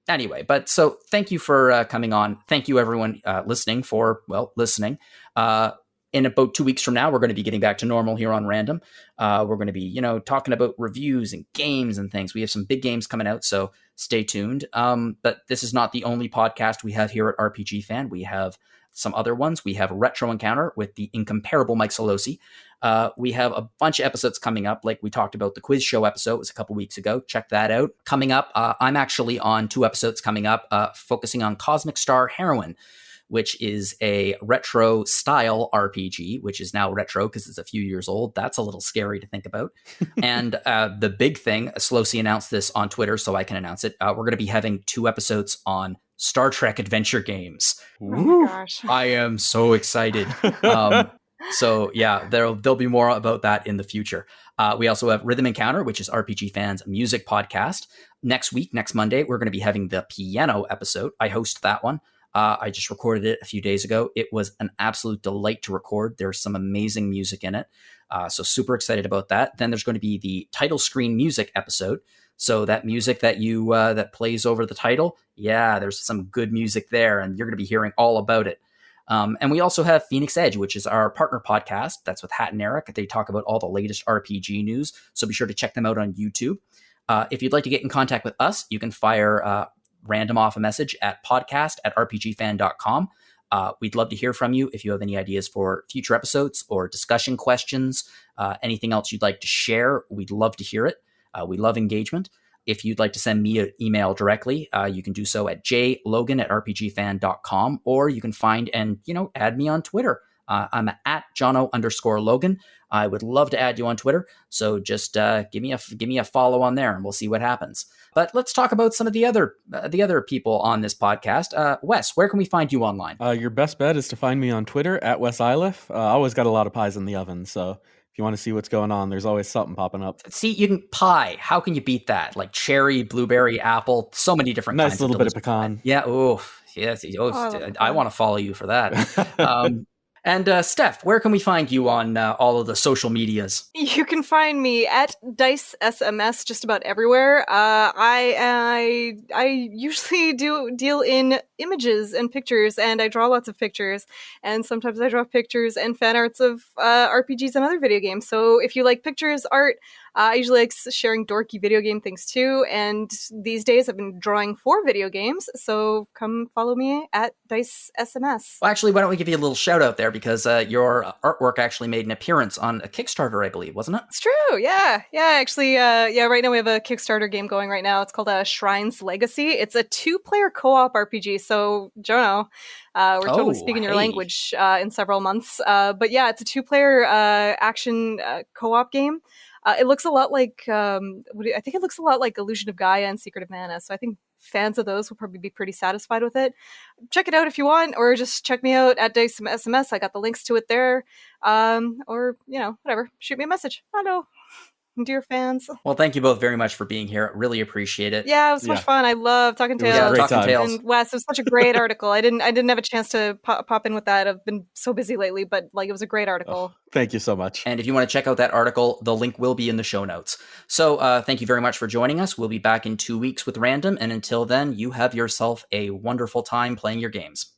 Anyway, but so thank you for coming on. Thank you everyone listening for listening. In about 2 weeks from now, we're going to be getting back to normal here on Random. We're going to be, talking about reviews and games and things. We have some big games coming out, so stay tuned. But this is not the only podcast we have here at RPG Fan. We have some other ones. We have Retro Encounter with the incomparable Mike Solosi. We have a bunch of episodes coming up, like we talked about the quiz show episode. It was a couple weeks ago. Check that out. Coming up, I'm actually on 2 episodes coming up, focusing on Cosmic Star Heroine, which is a retro style RPG, which is now retro because it's a few years old. That's a little scary to think about. And the big thing, Solosi announced this on Twitter, so I can announce it. We're going to be having 2 episodes on Star Trek adventure games. Oh my gosh. I am so excited. So yeah, there'll be more about that in the future. We also have Rhythm Encounter, which is RPG Fan's music podcast. Next Monday, we're going to be having the piano episode. I host that one. I just recorded it a few days ago. It was an absolute delight to record. There's some amazing music in it. So super excited about that. Then there's going to be the title screen music episode. So that music that that plays over the title, there's some good music there, and you're going to be hearing all about it. And we also have Phoenix Edge, which is our partner podcast. That's with Hat and Eric. They talk about all the latest RPG news, so be sure to check them out on YouTube. If you'd like to get in contact with us, you can fire Random off a message at podcast@rpgfan.com. We'd love to hear from you if you have any ideas for future episodes or discussion questions, anything else you'd like to share. We'd love to hear it. We love engagement. If you'd like to send me an email directly, you can do so at jlogan@rpgfan.com, or you can find and, add me on Twitter. I'm at Jono_Logan. I would love to add you on Twitter, so just give me a follow on there, and we'll see what happens. But let's talk about some of the other people on this podcast. Wes, where can we find you online? Your best bet is to find me on Twitter at Wes Iliff. I always got a lot of pies in the oven, so if you want to see what's going on, there's always something popping up. See, you can pie. How can you beat that? Like cherry, blueberry, apple, so many different kinds. Nice little bit of pecan. Pie. Yeah. Oh, yes. I want to follow you for that. And Steph, where can we find you on all of the social medias? You can find me at Dice SMS just about everywhere. I usually deal in images and pictures, and I draw lots of pictures. And sometimes I draw pictures and fan arts of RPGs and other video games. So if you like pictures, art, I usually like sharing dorky video game things too. And these days I've been drawing for video games. So come follow me at Dice SMS. Well, actually, why don't we give you a little shout out there, because your artwork actually made an appearance on a Kickstarter, I believe, wasn't it? It's true. Yeah. Actually, right now we have a Kickstarter game going right now. It's called Shrine's Legacy. It's a 2-player co-op RPG. So, Jono, we're totally speaking your language in several months. But yeah, it's a 2-player action co-op game. It looks a lot like, I think it looks a lot like Illusion of Gaia and Secret of Mana. So I think fans of those will probably be pretty satisfied with it. Check it out if you want, or just check me out at Dice SMS. I got the links to it there. Or, whatever. Shoot me a message. I know. Dear fans. Well, thank you both very much for being here. Really appreciate it. Yeah, it was so much fun. I love Talking Tales. Tales. And Wes, it was such a great article. I didn't have a chance to pop in with that. I've been so busy lately, but it was a great article. Thank you so much. And if you want to check out that article, the link will be in the show notes. So thank you very much for joining us. We'll be back in 2 weeks with Random. And until then, you have yourself a wonderful time playing your games.